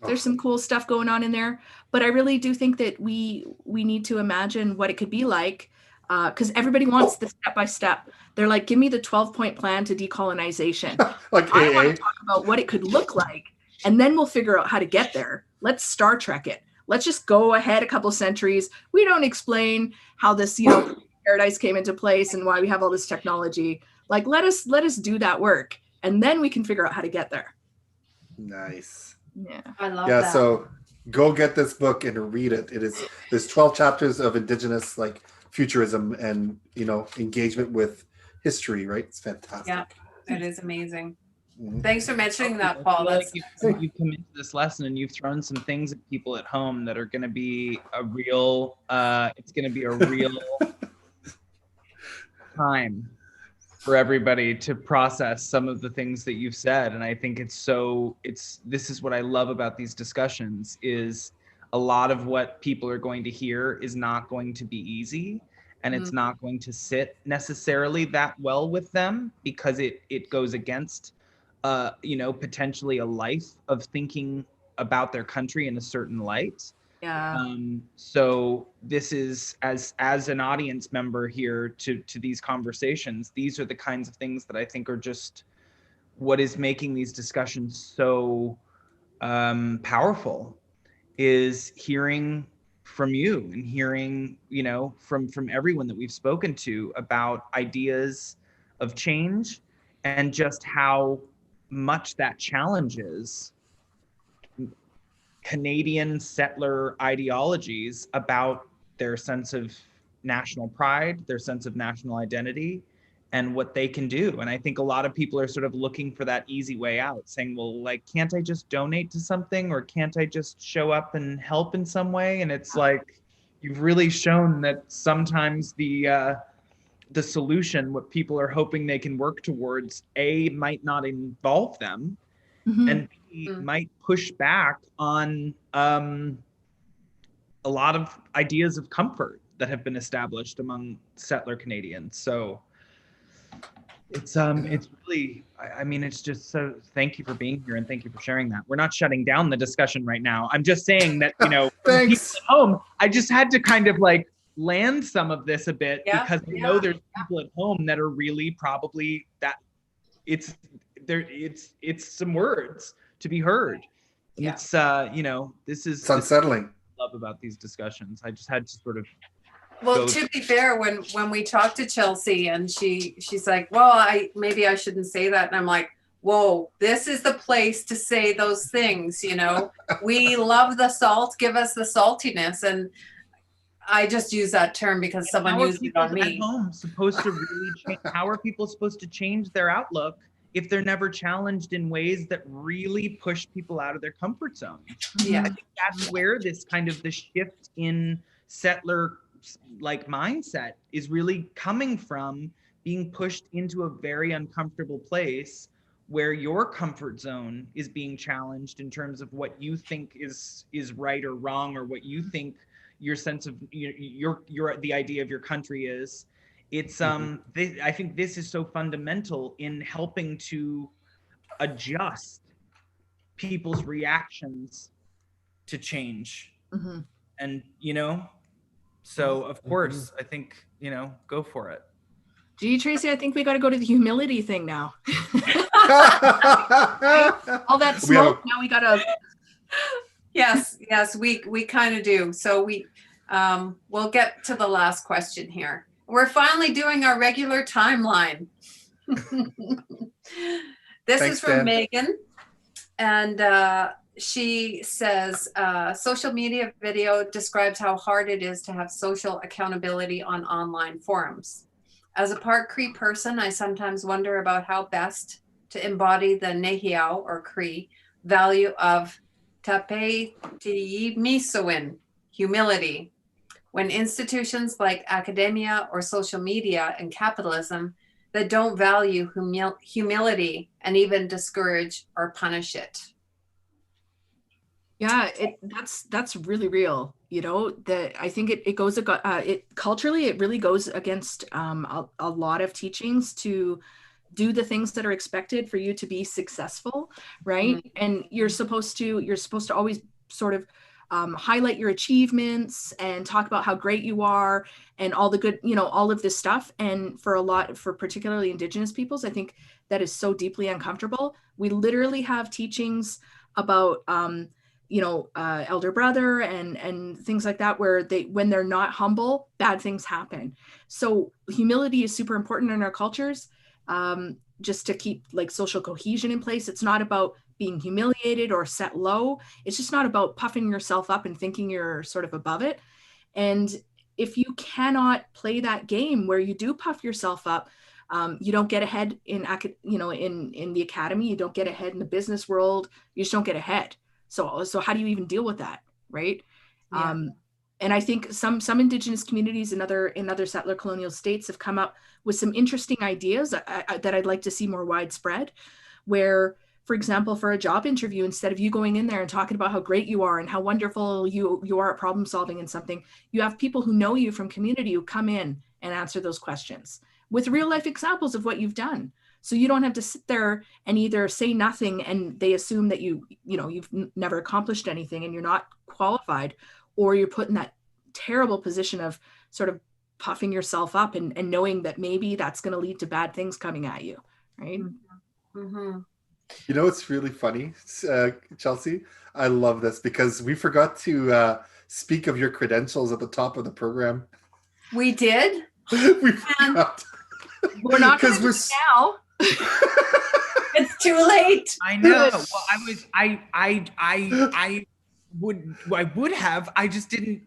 There's some cool stuff going on in there. But I really do think that we need to imagine what it could be like, because everybody wants the step-by-step. They're like, give me the 12-point plan to decolonization. Like I want to talk about what it could look like, and then we'll figure out how to get there. Let's Star Trek it. Let's just go ahead a couple centuries. We don't explain how this, you know, paradise came into place and why we have all this technology. Like, let us do that work, and then we can figure out how to get there. Nice. Yeah. I love Yeah, that. so go get this book and read it. There's 12 chapters of Indigenous like futurism and, you know, engagement with history, right? It's fantastic. Yeah, it is amazing. Mhm. Thanks for mentioning that, I Paul. feel That's like you've come into this lesson and you've thrown some things at people at home that are going to be a real, it's going to be a real time for everybody to process some of the things that you've said. And I think this is what I love about these discussions, is a lot of what people are going to hear is not going to be easy, and it's not going to sit necessarily that well with them, because it goes against you know, potentially a life of thinking about their country in a certain light. Yeah. So this is, as an audience member here to these conversations, these are the kinds of things that I think are just what is making these discussions so powerful, is hearing from you and hearing, you know, from everyone that we've spoken to about ideas of change, and just how much that challenges Canadian settler ideologies about their sense of national pride, their sense of national identity, and what they can do. And I think a lot of people are sort of looking for that easy way out, saying, well, like, can't I just donate to something, or can't I just show up and help in some way? And it's like, you've really shown that sometimes the solution, what people are hoping they can work towards, A, might not involve them, and B, might push back on a lot of ideas of comfort that have been established among settler Canadians. So it's really, I mean, it's just so, thank you for being here, and thank you for sharing that. We're not shutting down the discussion right now. I'm just saying that, you know, for people at home, I just had to kind of like land some of this a bit, because I know there's people at home that are really probably that it's some words to be heard. And it's you know, it's unsettling. Love about these discussions. I just had to sort of to be fair, when we talked to Chelsea, and she's like, well, maybe I shouldn't say that, and I'm like, whoa, this is the place to say those things, you know. We love the salt, give us the saltiness. And I just use that term because someone used it on me. At home supposed to really change, how are people supposed to change their outlook if they're never challenged in ways that really push people out of their comfort zone? Yeah, I think that's where this kind of the shift in settler like mindset is really coming from, being pushed into a very uncomfortable place where your comfort zone is being challenged in terms of what you think is right or wrong, or what you think your sense of your the idea of your country is. It's I think this is so fundamental in helping to adjust people's reactions to change. And you know, so of course I think, you know, go for it. Gee, Tracy, I think we got to go to the humility thing now. All that smoke, now we got to. Yes, we kind of do. So we'll get to the last question here. We're finally doing our regular timeline. This is from Dan. Megan, and she says, social media video describes how hard it is to have social accountability on online forums. As a part Cree person, I sometimes wonder about how best to embody the Nehiyaw or Cree value of Tape Tiimisoin, humility, when institutions like academia or social media and capitalism that don't value humility and even discourage or punish it. Yeah, that's really real. You know, I think it goes culturally, it really goes against a lot of teachings to do the things that are expected for you to be successful, right? And you're supposed to always sort of highlight your achievements and talk about how great you are and all the good, you know, all of this stuff. And for particularly Indigenous peoples, I think that is so deeply uncomfortable. We literally have teachings about elder brother and things like that, where when they're not humble, bad things happen. So humility is super important in our cultures. just to keep like social cohesion in place. It's not about being humiliated or set low. It's just not about puffing yourself up and thinking you're sort of above it. And if you cannot play that game where you do puff yourself up, you don't get ahead in the academy, you don't get ahead in the business world, you just don't get ahead. So how do you even deal with that, right? Yeah. And I think some Indigenous communities in other settler colonial states have come up with some interesting ideas that I'd like to see more widespread, where, for example, for a job interview, instead of you going in there and talking about how great you are and how wonderful you are at problem solving and something, you have people who know you from community who come in and answer those questions with real life examples of what you've done. So you don't have to sit there and either say nothing and they assume that you've never accomplished anything and you're not qualified, or you're put in that terrible position of sort of puffing yourself up and knowing that maybe that's going to lead to bad things coming at you, right? Mm-hmm. You know, it's really funny, Chelsea. I love this because we forgot to speak of your credentials at the top of the program. We did? We forgot. We're not going to do it now. It's too late. I know. Well, I would have. I just didn't.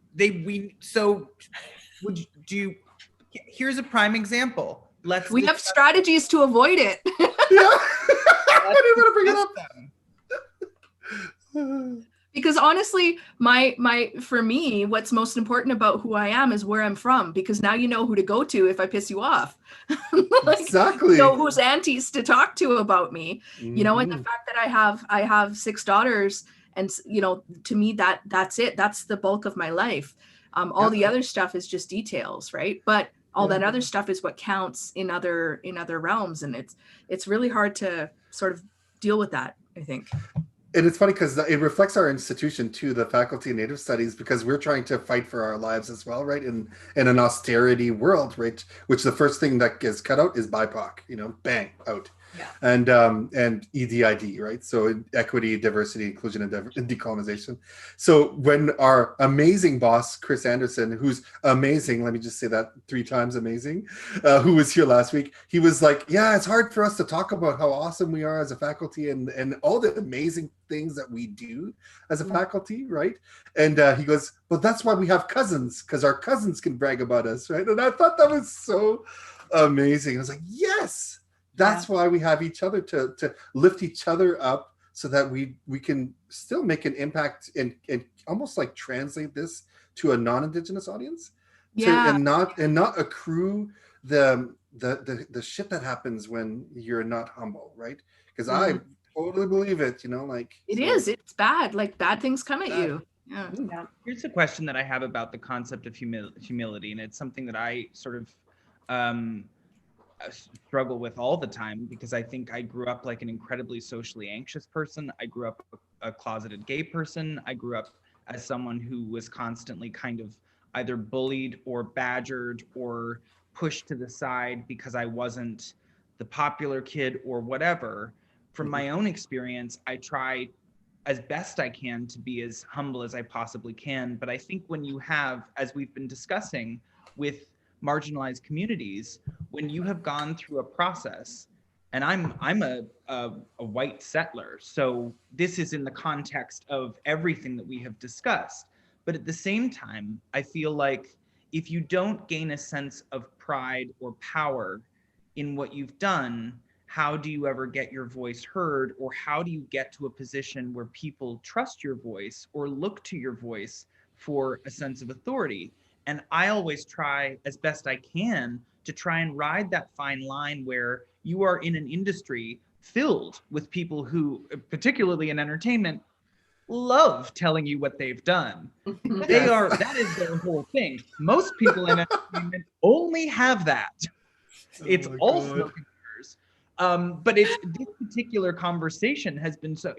Here's a prime example. We have strategies to avoid it. Yeah. I didn't want to bring it up. Because honestly, for me, what's most important about who I am is where I'm from, because now you know who to go to if I piss you off. Exactly. You know whose aunties to talk to about me. Mm-hmm. You know, and the fact that I have 6 daughters, and to me that's it. That's the bulk of my life. All the other stuff is just details, right? But all that other stuff is what counts in other realms, and it's really hard to sort of deal with that, I think. And it's funny because it reflects our institution too, the Faculty of Native Studies, because we're trying to fight for our lives as well, right? In an austerity world, right? Which the first thing that gets cut out is BIPOC, bang, out. Yeah. And EDID, right? So equity, diversity, inclusion, and decolonization. So when our amazing boss, Chris Anderson, who's amazing, let me just say that 3 times amazing, who was here last week, he was like, yeah, it's hard for us to talk about how awesome we are as a faculty and all the amazing things that we do as a faculty, right? And he goes, well, that's why we have cousins, because our cousins can brag about us, right? And I thought that was so amazing. I was like, yes. That's why we have each other to lift each other up so that we can still make an impact and almost like translate this to a non-Indigenous audience. And not accrue the shit that happens when you're not humble, right? Because I totally believe it, it's bad. Like bad things come at you. Yeah. Here's a question that I have about the concept of humility, and it's something that I sort of struggle with all the time, because I think I grew up like an incredibly socially anxious person. I grew up a closeted gay person. I grew up as someone who was constantly kind of either bullied or badgered or pushed to the side because I wasn't the popular kid or whatever. From my own experience, I try as best I can to be as humble as I possibly can. But I think when you have, as we've been discussing with marginalized communities, when you have gone through a process, and I'm a white settler, so this is in the context of everything that we have discussed, but at the same time, I feel like if you don't gain a sense of pride or power in what you've done, how do you ever get your voice heard, or how do you get to a position where people trust your voice or look to your voice for a sense of authority? And I always try as best I can to try and ride that fine line where you are in an industry filled with people who, particularly in entertainment, love telling you what they've done. That is their whole thing. Most people in entertainment only have that. It's all smoke and mirrors. But this particular conversation has been so,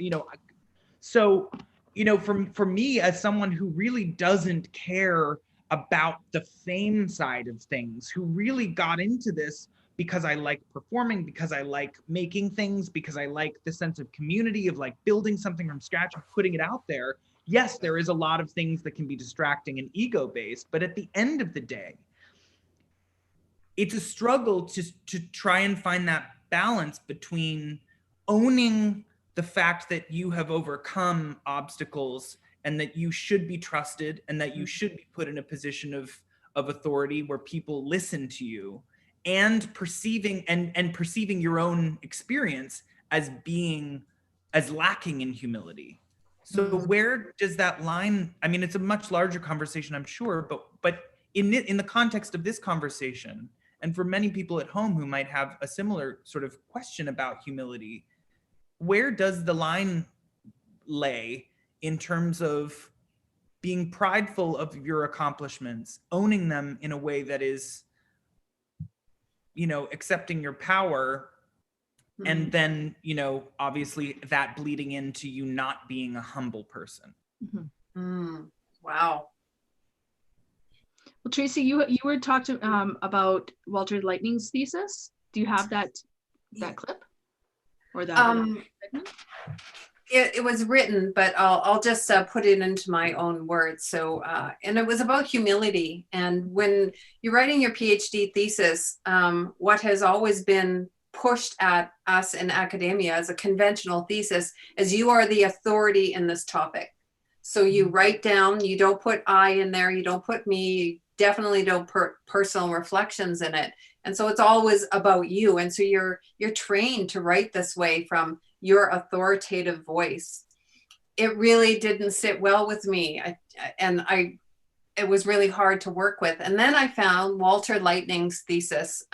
for me as someone who really doesn't care about the fame side of things, who really got into this because I like performing, because I like making things, because I like the sense of community of like building something from scratch and putting it out there. Yes, there is a lot of things that can be distracting and ego-based, but at the end of the day, it's a struggle to try and find that balance between owning the fact that you have overcome obstacles and that you should be trusted and that you should be put in a position of authority where people listen to you, and perceiving your own experience as being as lacking in humility. So where does that line, I mean, it's a much larger conversation, I'm sure, but in the context of this conversation, and for many people at home who might have a similar sort of question about humility, where does the line lay in terms of being prideful of your accomplishments, owning them in a way that is, accepting your power, and then, obviously that bleeding into you not being a humble person? Wow. Well, Tracy, you were talking about Walter Lightning's thesis. Do you have that clip or that? It was written, but I'll just put it into my own words. So, and it was about humility. And when you're writing your PhD thesis, what has always been pushed at us in academia as a conventional thesis is you are the authority in this topic. So you write down, you don't put I in there, you don't put me, you definitely don't put personal reflections in it. And so it's always about you. And so you're trained to write this way from your authoritative voice. It really didn't sit well with me. It was really hard to work with. And then I found Walter Lightning's thesis,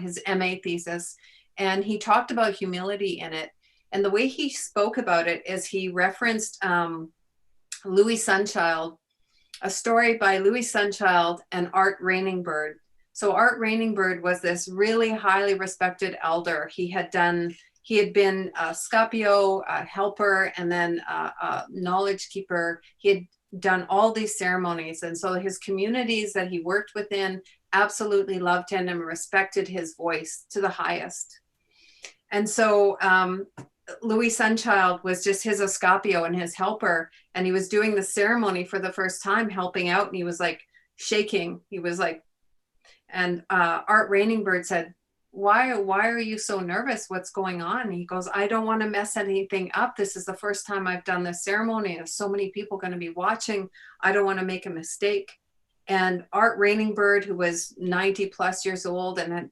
his MA thesis, and he talked about humility in it. And the way he spoke about it is he referenced Louis Sunchild, a story by Louis Sunchild and Art Rainingbird. So Art Rainingbird was this really highly respected elder. He had been a Scapio, a helper, and then a knowledge keeper. He had done all these ceremonies. And so his communities that he worked within absolutely loved him and respected his voice to the highest. And so Louis Sunchild was just his Scapio and his helper. And he was doing the ceremony for the first time, helping out. And he was like shaking. He was like, and Art Rainingbird said, why are you so nervous? What's going on? And he goes, I don't want to mess anything up. This is the first time I've done this ceremony. There's so many people going to be watching. I don't want to make a mistake. And Art Rainingbird, who was 90 plus years old and had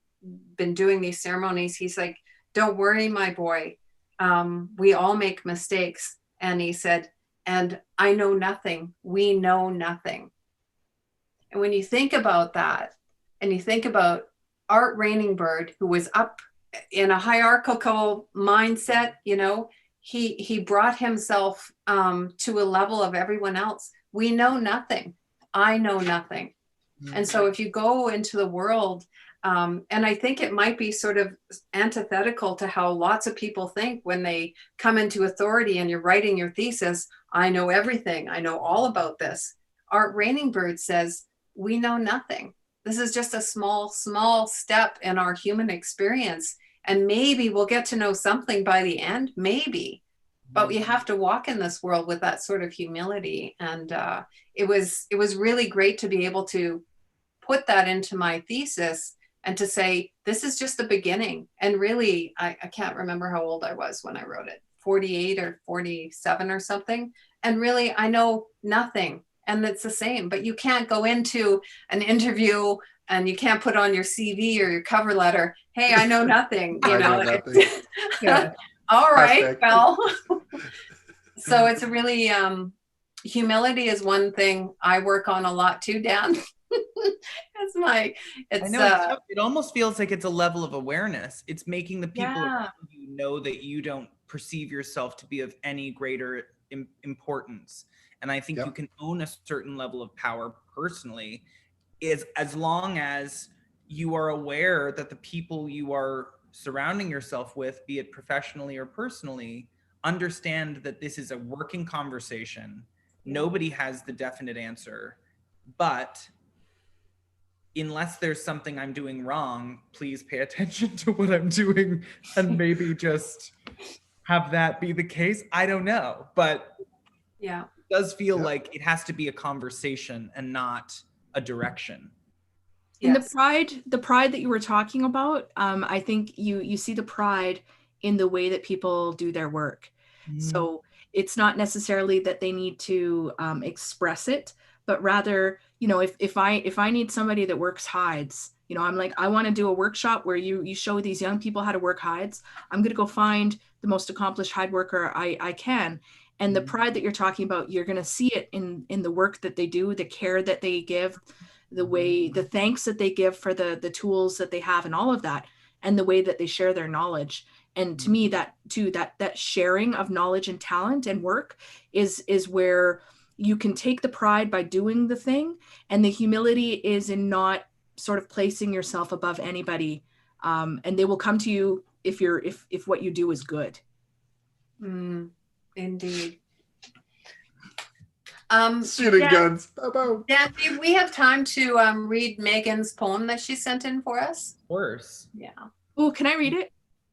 been doing these ceremonies, he's like, don't worry, my boy. We all make mistakes. And he said, and I know nothing. We know nothing. And when you think about that, and you think about Art Rainingbird, who was up in a hierarchical mindset, he brought himself to a level of everyone else. We know nothing. I know nothing. And so if you go into the world, and I think it might be sort of antithetical to how lots of people think when they come into authority and you're writing your thesis, I know everything. I know all about this. Art Rainingbird says, we know nothing. This is just a small, small step in our human experience. And maybe we'll get to know something by the end, maybe. But you have to walk in this world with that sort of humility. And it was really great to be able to put that into my thesis and to say, this is just the beginning. And really, I can't remember how old I was when I wrote it, 48 or 47 or something. And really, I know nothing. And it's the same, but you can't go into an interview and you can't put on your CV or your cover letter, hey, I know nothing, I know nothing. Yeah. All right, Perfect. well. So it's a really, humility is one thing I work on a lot too, Dan. I know, it almost feels like it's a level of awareness. It's making the people around you know that you don't perceive yourself to be of any greater importance. And I think you can own a certain level of power personally, as long as you are aware that the people you are surrounding yourself with, be it professionally or personally, understand that this is a working conversation. Nobody has the definite answer, but unless there's something I'm doing wrong, please pay attention to what I'm doing and maybe just have that be the case. I don't know, but yeah. Does feel like it has to be a conversation and not a direction. And Yes. the pride that you were talking about, I think you see the pride in the way that people do their work. So it's not necessarily that they need to express it, but rather, you know, if I need somebody that works hides, you know, I'm like, I want to do a workshop where you show these young people how to work hides. I'm going to go find the most accomplished hide worker I can. And the pride that you're talking about, you're going to see it in the work that they do, the care that they give, the thanks that they give for the tools that they have and all of that, and the way that they share their knowledge. And to me, that sharing of knowledge and talent and work is where you can take the pride by doing the thing, and the humility is in not sort of placing yourself above anybody. And they will come to you if what you do is good. Indeed. Shooting Dan, guns. Bow. Dan, do we have time to read Megan's poem that she sent in for us? Of course. Yeah. Oh, can I read it?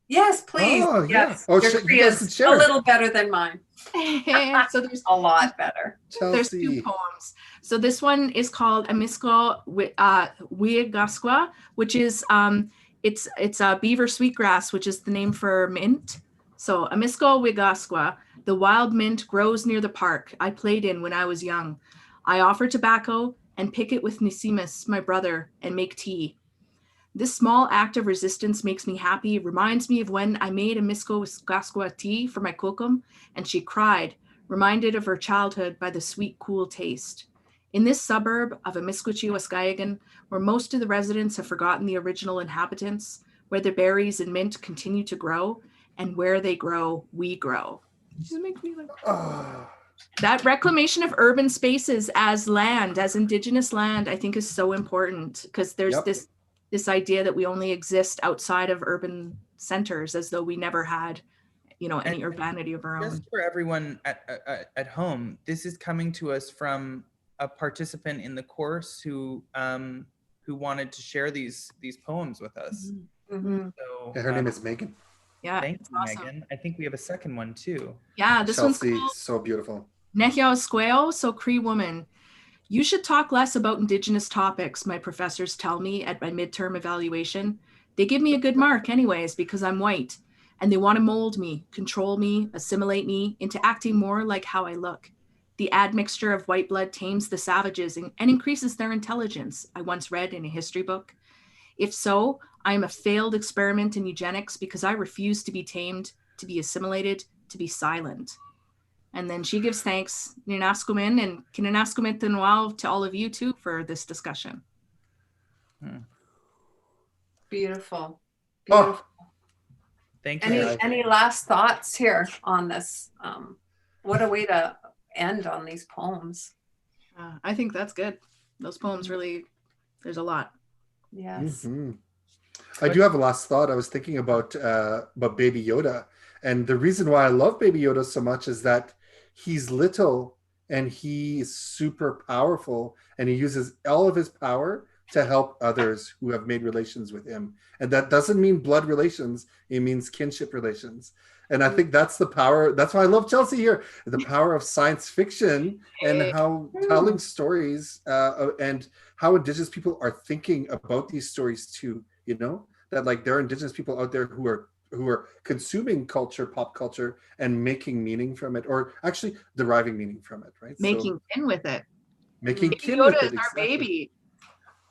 Yes, please. Oh, yeah. Yes. Oh, Your you guys can is share. a little better than mine. So there's A lot better. There's Chelsea. 2 poems. So this one is called Amisko Wiagasqua, which is it's a beaver sweetgrass, which is the name for mint. So Amisko Wiagasqua, the wild mint grows near the park I played in when I was young. I offer tobacco and pick it with Nisimus, my brother, and make tea. This small act of resistance makes me happy, reminds me of when I made a Amisko Wiagasqua tea for my kokum, and she cried, reminded of her childhood by the sweet, cool taste. In this suburb of Amiskwichiwaskayagan, where most of the residents have forgotten the original inhabitants, where the berries and mint continue to grow, and where they grow, we grow. Just makes me like... That reclamation of urban spaces as land, as Indigenous land, I think is so important, because there's this idea that we only exist outside of urban centers, as though we never had, you know, any urbanity of our own. Just for everyone at home, this is coming to us from a participant in the course who wanted to share these poems with us. Mm-hmm. So Yeah, her name is Megan. Yeah, thank it's you, awesome. Megan. I think we have a second one too. Yeah, this Chelsea, one's called so beautiful. Nehiao Squeo, so Cree woman. You should talk less about Indigenous topics, my professors tell me at my midterm evaluation. They give me a good mark anyways because I'm white, and they want to mold me, control me, assimilate me into acting more like how I look. The admixture of white blood tames the savages and increases their intelligence, I once read in a history book. If so, I am a failed experiment in eugenics because I refuse to be tamed, to be assimilated, to be silent. And then she gives thanks, Ninaskumin and Kinanaskumin Tenuao, to all of you too for this discussion. Beautiful. Oh, thank you. Any last thoughts here on this? What a way to end on these poems. I think that's good. Those poems really, there's a lot. Yes. Mm-hmm. I do have a last thought. I was thinking about Baby Yoda. And the reason why I love Baby Yoda so much is that he's little and he's super powerful, and he uses all of his power to help others who have made relations with him. And that doesn't mean blood relations. It means kinship relations. And I think that's the power. That's why I love Chelsea here. The power of science fiction and how telling stories and how Indigenous people are thinking about these stories too, you know, that like there are Indigenous people out there who are consuming culture, pop culture, and making meaning from it, or actually deriving meaning from it, right? Making kin with it. Making Baby kin Yoda with it. is our baby.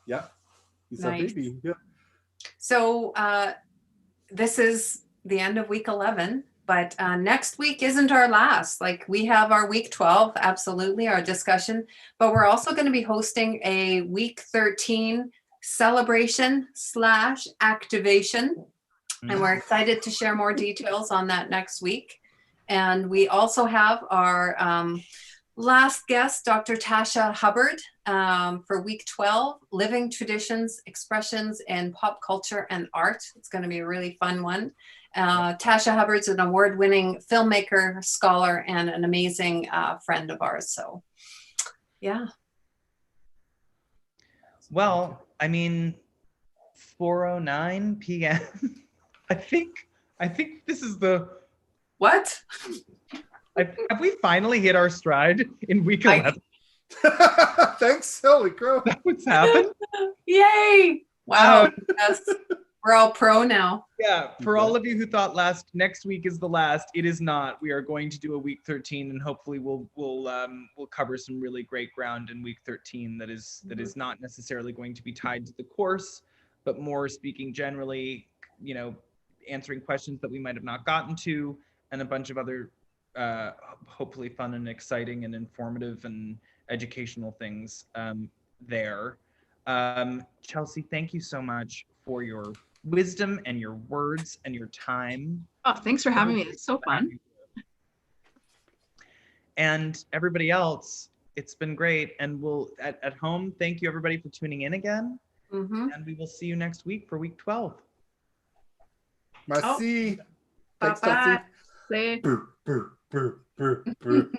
Yeah, he's Nice. our baby. Yeah. So this is the end of week 11, but next week isn't our last. Like, we have our week 12, absolutely, our discussion, but we're also going to be hosting a week 13 celebration / activation. And we're excited to share more details on that next week. And we also have our last guest, Dr. Tasha Hubbard, for week 12, Living Traditions, Expressions in Pop Culture and Art. It's going to be a really fun one. Tasha Hubbard's an award-winning filmmaker, scholar, and an amazing friend of ours. So, yeah. Well, I mean, 4:09 p.m. I think this is the... What? Have we finally hit our stride in week 11? Thanks, holy crow. What's happened? Yay! Wow. Yes. We're all pro now. Yeah, for all of you who thought next week is the last, it is not. We are going to do a week 13, and hopefully we'll cover some really great ground in week 13 that is not necessarily going to be tied to the course, but more speaking generally, you know, answering questions that we might have not gotten to, and a bunch of other hopefully fun and exciting and informative and educational things there. Chelsea, thank you so much for your wisdom and your words and your time. Oh, thanks for having me. It's so fun. And everybody else, it's been great. And we'll at home, thank you everybody for tuning in again. And we will see you next week for week 12. Merci. Thanks, Bye-bye. Chelsea. Brr, brr, brr, brr, brr.